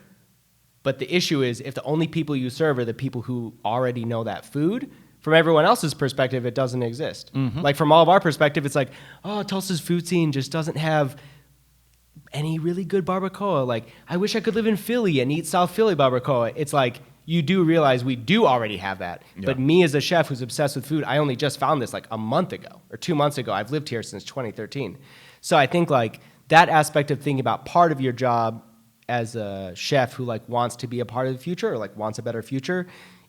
But the issue is if the only people you serve are the people who already know that food, from everyone else's perspective, it doesn't exist. Mm-hmm. Like from all of our perspective, it's like, oh, Tulsa's food scene just doesn't have any really good barbacoa. Like, I wish I could live in Philly and eat South Philly barbacoa. It's like, you do realize we do already have that. Yeah. But me as a chef who's obsessed with food, I only just found this like a month ago or 2 months ago. I've lived here since 2013. So I think like that aspect of thinking about part of your job as a chef who like wants to be a part of the future or like wants a better future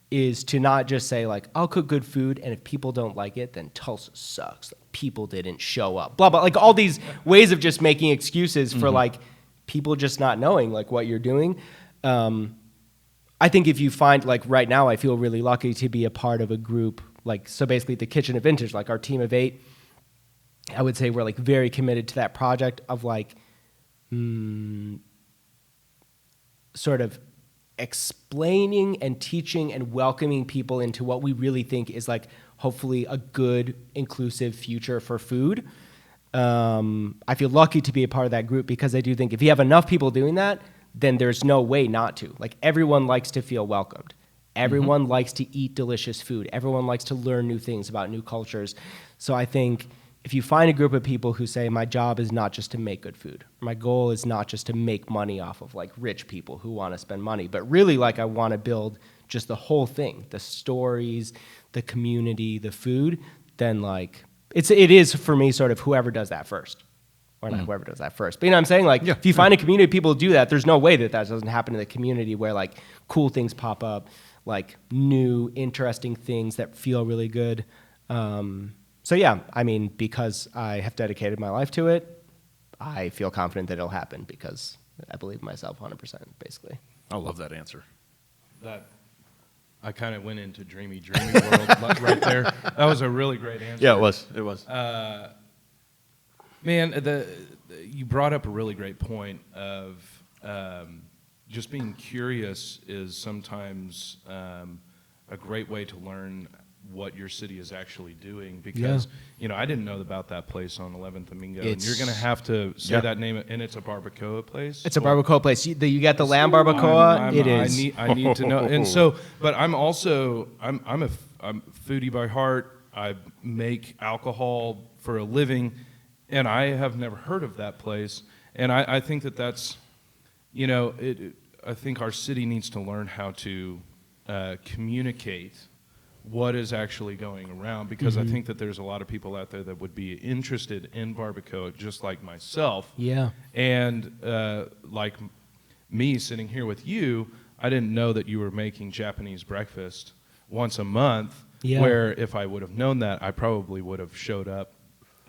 is to not just say like, I'll cook good food, and if people don't like it, then Tulsa sucks. Like, people didn't show up, blah, blah. Like all these ways of just making excuses for like people just not knowing like what you're doing. I think if you find like right now, I feel really lucky to be a part of a group like, so basically the Kitchen of Vintage, like our team of 8, I would say we're like very committed to that project of like, sort of explaining and teaching and welcoming people into what we really think is like hopefully a good inclusive future for food. I feel lucky to be a part of that group because I do think if you have enough people doing that, then there's no way not to. Like everyone likes to feel welcomed. Everyone likes to eat delicious food. Everyone likes to learn new things about new cultures. So I think if you find a group of people who say, my job is not just to make good food, my goal is not just to make money off of like rich people who want to spend money, but really like I want to build just the whole thing, the stories, the community, the food, then like it is for me sort of whoever does that first. Or not whoever does that first. But you know what I'm saying? Like, if you find a community of people who do that, there's no way that doesn't happen in the community where, like, cool things pop up, like, new, interesting things that feel really good. So, yeah, I mean, because I have dedicated my life to it, I feel confident that it'll happen because I believe in myself 100%, basically. I love that answer. I kind of went into dreamy world right there. That was a really great answer. Yeah, it was. It was. Man, you brought up a really great point of just being curious is sometimes a great way to learn what your city is actually doing, because I didn't know about that place on 11th and Mingo, and you're going to have to say that name, and it's a barbacoa place. It's a barbacoa place. You get the lamb barbacoa. It is. I need to know, and so, but I'm also I'm a foodie by heart. I make alcohol for a living, and I have never heard of that place, and I think that's, I think our city needs to learn how to communicate what is actually going around, because I think that there's a lot of people out there that would be interested in barbacoa, just like myself. Yeah. And like me sitting here with you, I didn't know that you were making Japanese breakfast once a month, where if I would have known that, I probably would have showed up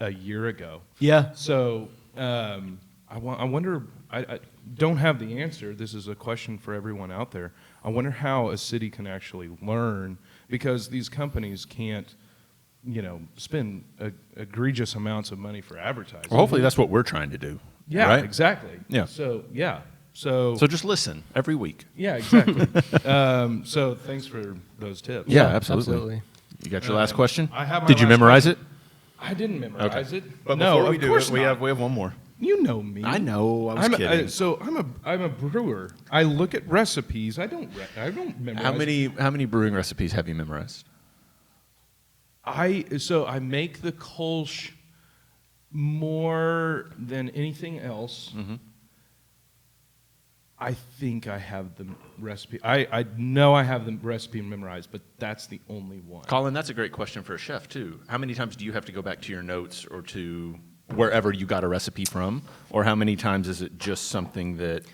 a year ago. Yeah. So I wonder, I don't have the answer. This is a question for everyone out there. I wonder how a city can actually learn, because these companies can't, spend egregious amounts of money for advertising. Well, hopefully that's what we're trying to do. Yeah, right? exactly. Yeah. So just listen every week. Yeah, exactly. So thanks for those tips. Yeah, absolutely. You got your last question? I have my Did you last memorize question. it? I didn't memorize it. But no, before we of do course it, we not. have one more. You know me. I know. I was kidding. So I'm a brewer. I look at recipes. I don't memorize. How many brewing recipes have you memorized? I make the Kolsch more than anything else. Mm-hmm. I think I have the recipe. I know I have the recipe memorized, but that's the only one. Colin, that's a great question for a chef too. How many times do you have to go back to your notes or to wherever you got a recipe from, or how many times is it just something that?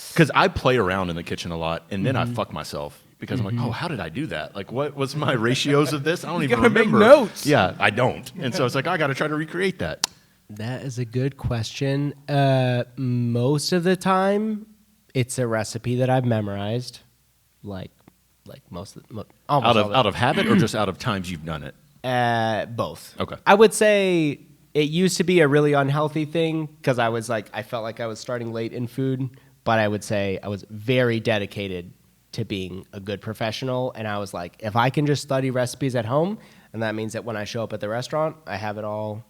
Because I play around in the kitchen a lot, and then I fuck myself. Because I'm like, oh, how did I do that? Like, what was my ratios of this? I don't even remember. Make notes. Yeah, I don't. And so it's like, I got to try to recreate that. That is a good question. Most of the time, it's a recipe that I've memorized, like most of the, almost Out of habit or just out of times you've done it? Both. Okay. I would say it used to be a really unhealthy thing, because I felt like I was starting late in food, but I would say I was very dedicated to being a good professional, and I was like, if I can just study recipes at home, and that means that when I show up at the restaurant, I have it all,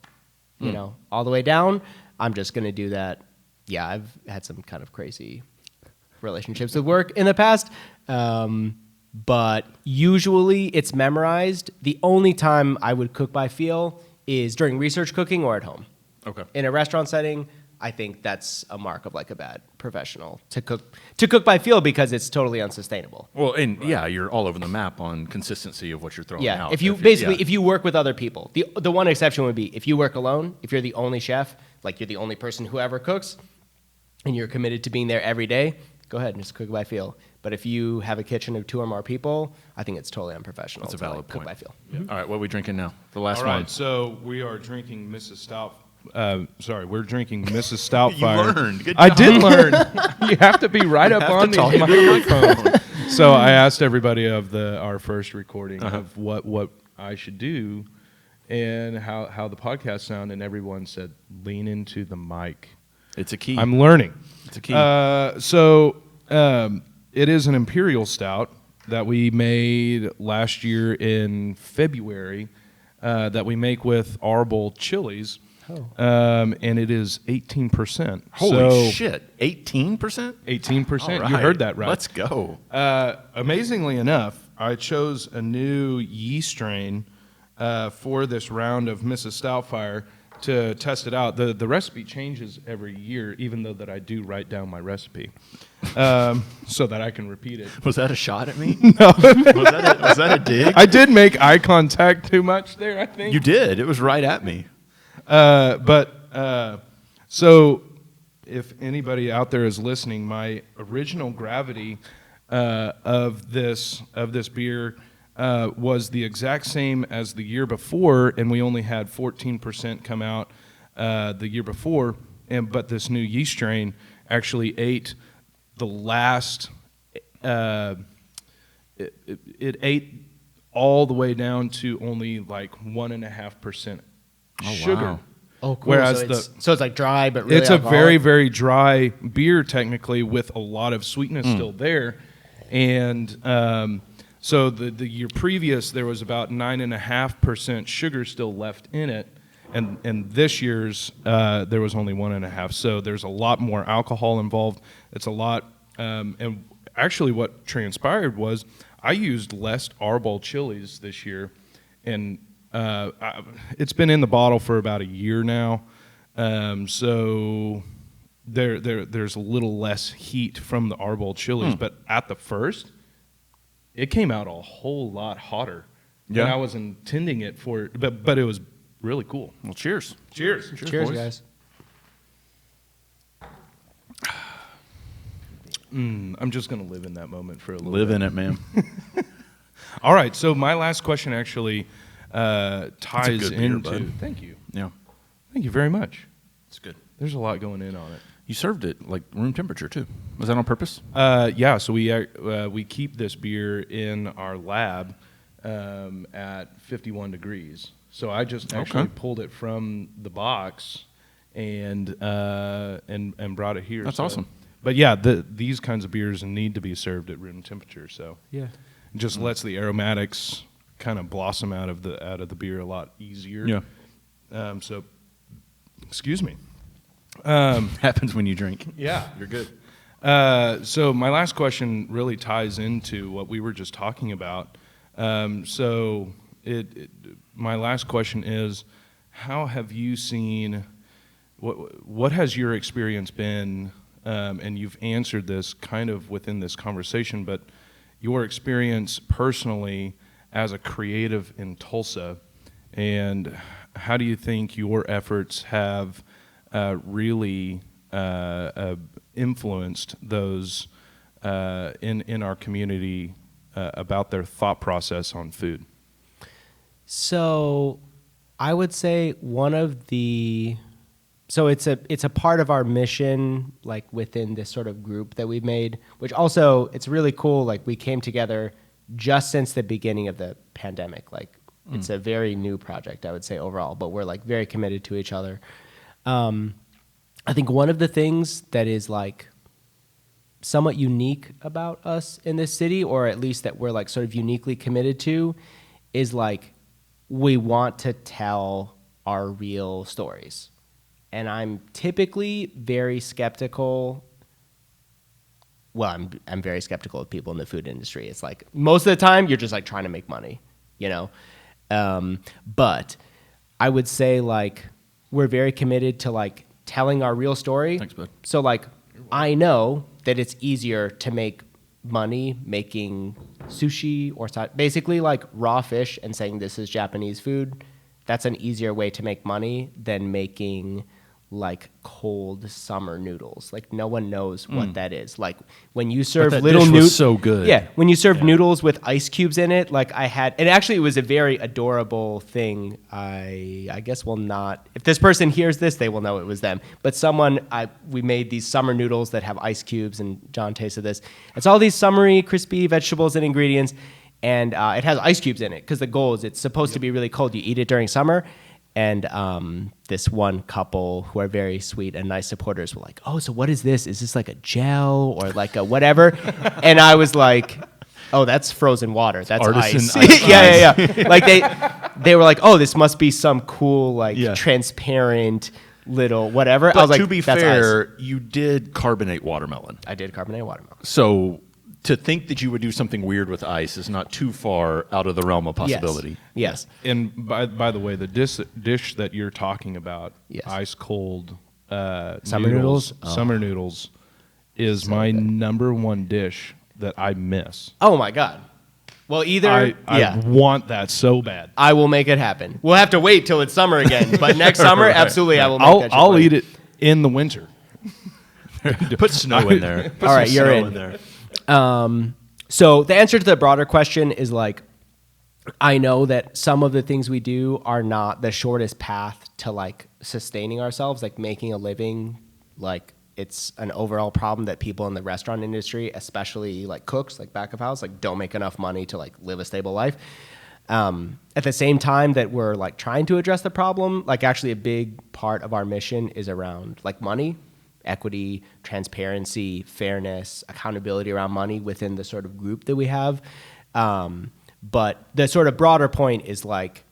all the way down, I'm just going to do that. Yeah, I've had some kind of crazy relationships with work in the past, but usually it's memorized. The only time I would cook by feel is during research cooking or at home. Okay. In a restaurant setting, I think that's a mark of like a bad professional to cook by feel, because it's totally unsustainable. Well, and yeah, you're all over the map on consistency of what you're throwing out. If you work with other people, the one exception would be if you work alone, if you're the only chef, like you're the only person who ever cooks, and you're committed to being there every day, go ahead and just cook by feel. But if you have a kitchen of 2 or more people, I think it's totally unprofessional. That's a valid point. Cook by feel. Yeah. All right, what are we drinking now? The last All one. right, so we are drinking Mrs. Stout. We're drinking Mrs. Stoutfire. You learned. Good job. I did learn. You have to be right up on the microphone. So I asked everybody of our first recording of what I should do and how the podcast sound, and everyone said lean into the mic. It's a key. I'm learning. It's a key. It is an imperial stout that we made last year in February, that we make with Arbol chilies. And it is 18%. Holy shit. 18%? 18%. Right. You heard that right. Let's go. Amazingly enough, I chose a new yeast strain for this round of Mrs. Stoutfire to test it out. The recipe changes every year, even though that I do write down my recipe so that I can repeat it. Was that a shot at me? No. Was that a dig? I did make eye contact too much there, I think. You did. It was right at me. So if anybody out there is listening, my original gravity of this beer was the exact same as the year before, and we only had 14% come out the year before. But this new yeast strain actually ate the last. It ate all the way down to only like 1.5% sugar. Wow. Oh, cool. Whereas so it's like dry, but really it's alcoholic. a very, very dry beer technically, with a lot of sweetness still there, and So the year previous, there was about 9.5% sugar still left in it, and this year's there was only 1.5. So there's a lot more alcohol involved. It's a lot, and actually, what transpired was I used less arbol chilies this year, and it's been in the bottle for about a year now. So there's a little less heat from the arbol chilies, but at the first, it came out a whole lot hotter than I was intending it for, but it was really cool. Well, cheers. Cheers. Cheers, guys. I'm just going to live in that moment for a little Live bit. in it, man. All right, so my last question actually ties good beer, into... bud. Thank you. Yeah, Thank you very much. it's good. There's a lot going in on it. You served it like room temperature too. Was that on purpose? Yeah, so we keep this beer in our lab at 51 degrees. So I just actually pulled it from the box and brought it here. That's awesome. But yeah, these kinds of beers need to be served at room temperature. So Yeah. it just lets the aromatics kind of blossom out of the beer a lot easier. Yeah. So, excuse me. Happens when you drink. Yeah. You're good. So my last question really ties into what we were just talking about. So my last question is, how have you seen, what has your experience been, and you've answered this kind of within this conversation, but your experience personally as a creative in Tulsa, and how do you think your efforts have really influenced those in our community about their thought process on food? So I would say it's a part of our mission, like within this sort of group that we've made, which also it's really cool. Like we came together just since the beginning of the pandemic. Like it's a very new project, I would say overall, but we're like very committed to each other. I think one of the things that is like somewhat unique about us in this city, or at least that we're like sort of uniquely committed to, is like we want to tell our real stories. And I'm typically very skeptical. Well, I'm very skeptical of people in the food industry. It's like most of the time you're just like trying to make money, you know? But I would say like we're very committed to like telling our real story. Thanks, bud. So like I know that it's easier to make money making sushi or basically like raw fish and saying this is Japanese food. That's an easier way to make money than making like cold summer noodles. Like no one knows what that is. Like when you serve that little dish was noodles, so good. Yeah, when you serve noodles with ice cubes in it, like I had, and actually it was a very adorable thing. I guess will not. If this person hears this, they will know it was them. But we made these summer noodles that have ice cubes, and John tasted this. It's all these summery, crispy vegetables and ingredients, and it has ice cubes in it because the goal is it's supposed to be really cold. You eat it during summer. And this one couple who are very sweet and nice supporters were like, oh, so what is this? Is this like a gel or like a whatever? And I was like, oh, that's frozen water. That's Artisan ice. ice. Yeah. Like they were like, oh, this must be some cool like transparent little whatever. But I was like, to be that's fair, ice. you did carbonate watermelon. I did carbonate watermelon. So to think that you would do something weird with ice is not too far out of the realm of possibility. Yes. And by the way, the dish that you're talking about, Yes. ice cold Summer noodles? summer noodles, is So my good. number one dish that I miss. Oh my God. Well, either I want that so bad. I will make it happen. We'll have to wait till it's summer again, but next summer, absolutely, I will make that shit I'll work. eat it in the winter. Put snow in there. Put All right, some you're snow in. there. So the answer to the broader question is like, I know that some of the things we do are not the shortest path to like sustaining ourselves, like making a living. Like it's an overall problem that people in the restaurant industry, especially like cooks, like back of house, like don't make enough money to like live a stable life. At the same time that we're like trying to address the problem, like actually a big part of our mission is around like money, equity, transparency, fairness, accountability around money within the sort of group that we have. But the sort of broader point is like,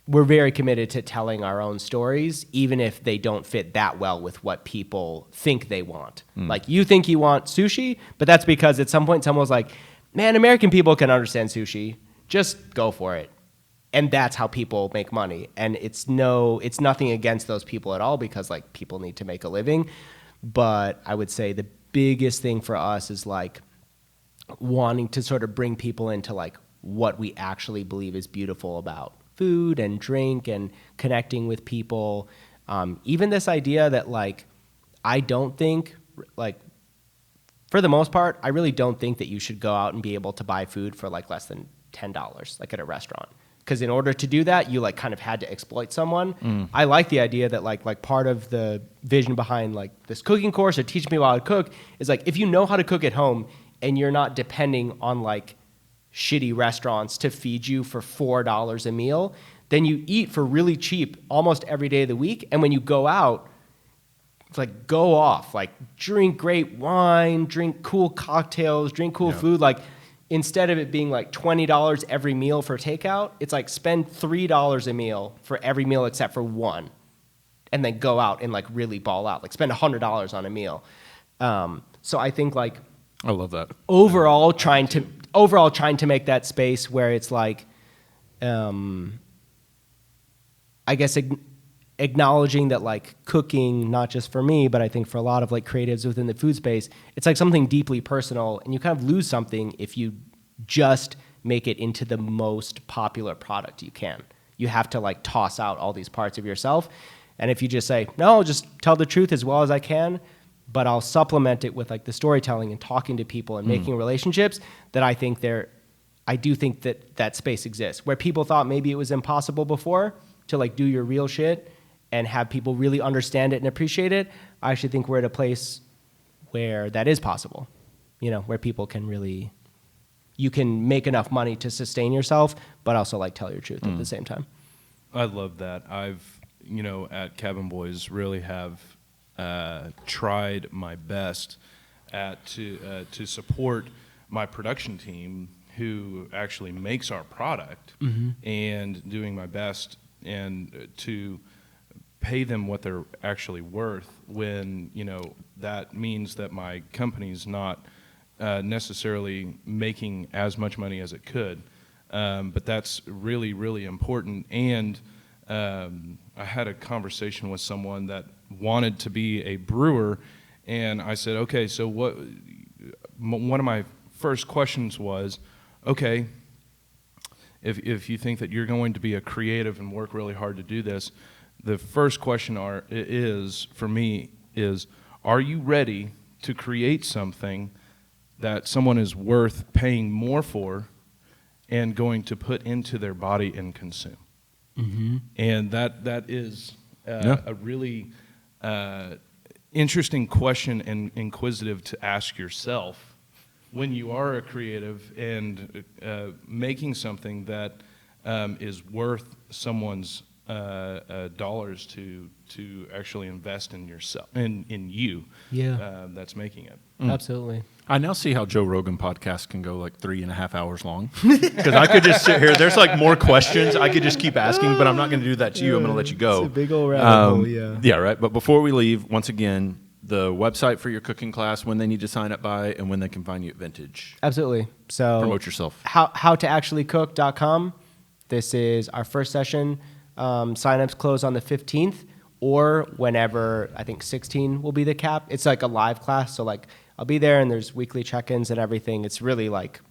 we're very committed to telling our own stories, even if they don't fit that well with what people think they want. Like, you think you want sushi, but that's because at some point someone was like, man, American people can understand sushi. Just go for it. And that's how people make money. And it's nothing against those people at all, because like people need to make a living. But I would say the biggest thing for us is like wanting to sort of bring people into like what we actually believe is beautiful about food and drink and connecting with people. Even this idea that like, I don't think like, for the most part, I really don't think that you should go out and be able to buy food for like less than $10, like at a restaurant. Because in order to do that, you like kind of had to exploit someone. I like the idea that like part of the vision behind like this cooking course or teach me how to cook is like, if you know how to cook at home and you're not depending on like shitty restaurants to feed you for $4 a meal, then you eat for really cheap almost every day of the week. And when you go out, it's like go off, like drink great wine, drink cool cocktails, drink cool food. Like, instead of it being like $20 every meal for takeout, it's like spend $3 a meal for every meal except for one, and then go out and like really ball out, like spend $100 on a meal. So I think like, I love that. Overall trying to make that space where it's like, I guess acknowledging that like cooking, not just for me, but I think for a lot of like creatives within the food space, it's like something deeply personal, and you kind of lose something if you just make it into the most popular product you can. You have to like toss out all these parts of yourself. And if you just say, no, I'll just tell the truth as well as I can, but I'll supplement it with like the storytelling and talking to people and making relationships, that I do think that space exists where people thought maybe it was impossible before to like do your real shit and have people really understand it and appreciate it. I actually think we're at a place where that is possible, where people can really, you can make enough money to sustain yourself, but also like tell your truth at the same time. I love that. I've, at Cabin Boys really have tried my best to support my production team who actually makes our product, and doing my best and to pay them what they're actually worth, when that means that my company's not necessarily making as much money as it could, but that's really, really important. And I had a conversation with someone that wanted to be a brewer, and I said, okay, so one of my first questions was, okay, if you think that you're going to be a creative and work really hard to do this, the first question for me is, are you ready to create something that someone is worth paying more for and going to put into their body and consume? And that is a really interesting question and inquisitive to ask yourself when you are a creative and making something that is worth someone's dollars to actually invest in yourself, in you, that's making it. Absolutely. I now see how Joe Rogan podcasts can go like 3.5 hours long, because I could just sit here. There's like more questions I could just keep asking, but I'm not going to do that to you. I'm going to let you go. It's a big old rabbit hole, yeah. Yeah, right. But before we leave, once again, the website for your cooking class, when they need to sign up by, and when they can find you at Vintage. Absolutely. So promote yourself. howtoactuallycook.com. This is our first session. Signups close on the 15th, or whenever, I think 16 will be the cap. It's like a live class, so like I'll be there and there's weekly check-ins and everything. It's really like,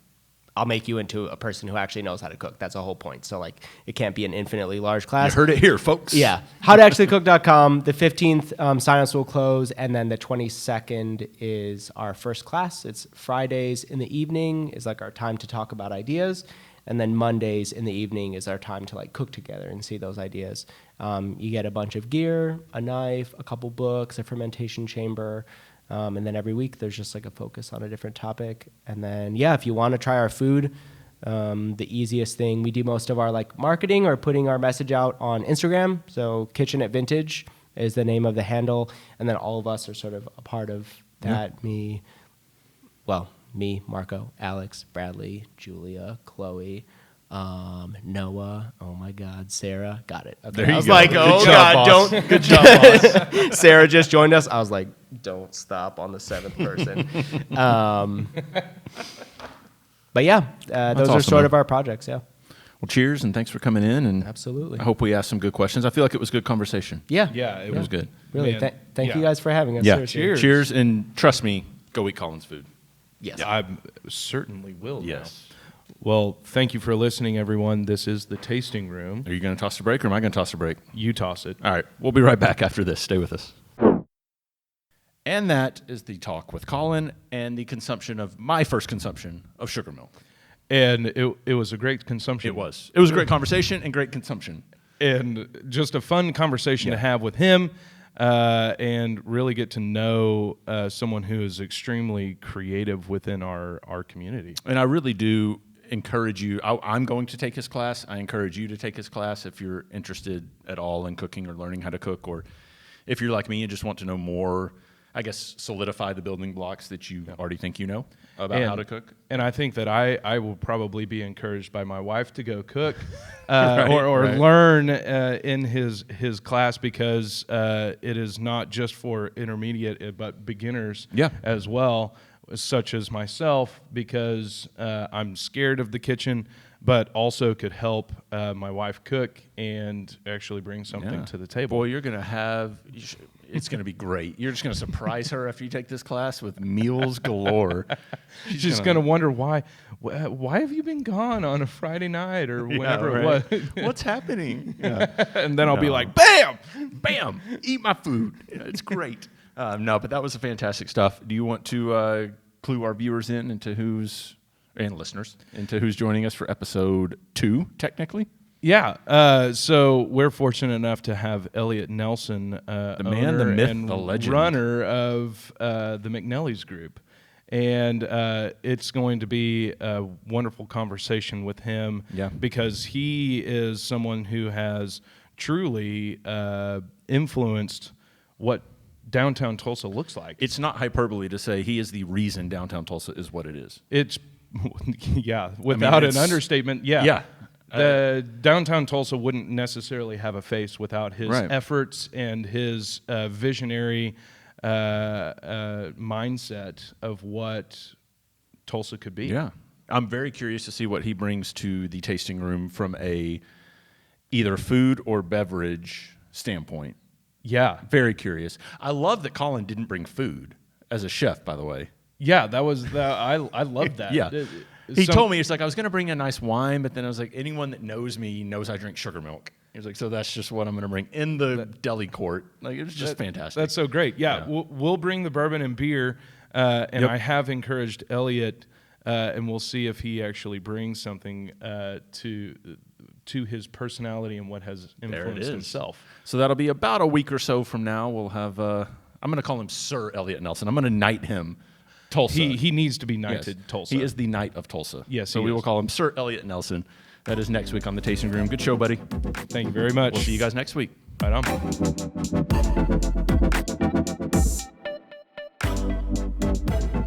I'll make you into a person who actually knows how to cook. That's the whole point. So like, it can't be an infinitely large class. You heard it here, folks. Yeah. Howtoactuallycook.com. The 15th signups will close, and then the 22nd is our first class. It's Fridays in the evening is like our time to talk about ideas. And then Mondays in the evening is our time to like cook together and see those ideas. You get a bunch of gear, a knife, a couple books, a fermentation chamber. And then every week there's just like a focus on a different topic. And then, if you want to try our food, the easiest thing, we do most of our like marketing or putting our message out on Instagram. So Kitchen at Vintage is the name of the handle. And then all of us are sort of a part of that. me, Marco, Alex, Bradley, Julia, Chloe, Noah. Oh my God, Sarah. Got it. Okay. There you I was go. like, Good oh job, God, boss. don't. Good job, boss. Sarah just joined us. I was like, don't stop on the 7th person. But yeah, those are awesome, sort man. of our projects. Yeah. Well, cheers, and thanks for coming in. And Absolutely. I hope we asked some good questions. I feel like it was good conversation. Yeah. Yeah, It was good. Really. Man, Thank yeah. you guys for having us. Yeah. Seriously. Cheers, and trust me, go eat Colin's food. Yes. I certainly will. now. Yes. Well, thank you for listening, everyone. This is the tasting room. Are you going to toss the break, or am I going to toss the break? You toss it. All right, we'll be right back after this. Stay with us. And that is the talk with Colin and the consumption of my first consumption of sugar milk. And it was a great consumption. It was. It was a great conversation and great consumption. And just a fun conversation to have with him and really get to know someone who is extremely creative within our community. And I really do encourage you. I'm going to take his class. I encourage you to take his class if you're interested at all in cooking or learning how to cook, or if you're like me and just want to know more, I guess, solidify the building blocks that you already think you know about how to cook. And I think that I will probably be encouraged by my wife to go cook Right, or right. learn in his class, because it is not just for intermediate but beginners as well, such as myself, because I'm scared of the kitchen, but also could help my wife cook and actually bring something to the table. Boy, you're going to have... It's going to be great. You're just going to surprise her after you take this class with meals galore. She's just going to wonder why have you been gone on a Friday night or whenever it was? What's happening? And then I'll be like, bam! Bam! Eat my food. Yeah, it's great. No, but that was fantastic stuff. Do you want to clue our viewers in and listeners into who's joining us for episode 2, technically? Yeah, so we're fortunate enough to have Elliot Nelson, the man, the myth, and the legend, runner of the McNelly's Group, and it's going to be a wonderful conversation with him. Yeah. Because he is someone who has truly influenced what downtown Tulsa looks like. It's not hyperbole to say he is the reason downtown Tulsa is what it is. It's without an understatement. Yeah. The downtown Tulsa wouldn't necessarily have a face without his efforts and his visionary mindset of what Tulsa could be. Yeah. I'm very curious to see what he brings to the tasting room from a either food or beverage standpoint. Yeah. Very curious. I love that Colin didn't bring food as a chef, by the way. Yeah, that was I loved that. Yeah. He told me, it's like, I was going to bring a nice wine, but then I was like, anyone that knows me knows I drink sugar milk. He was like, so that's just what I'm going to bring in the deli court. Like, it was just fantastic. That's so great. Yeah. We'll bring the bourbon and beer, and I have encouraged Elliot, and we'll see if he actually brings something to his personality and what has influenced himself. So that'll be about a week or so from now. We'll have, I'm going to call him Sir Elliot Nelson. I'm going to knight him Tulsa. He needs to be knighted Tulsa. He is the knight of Tulsa. Yes, so we will call him Sir Elliot Nelson. That is next week on the Tasting Room. Good show, buddy. Thank you very much. We'll see you guys next week. Right on.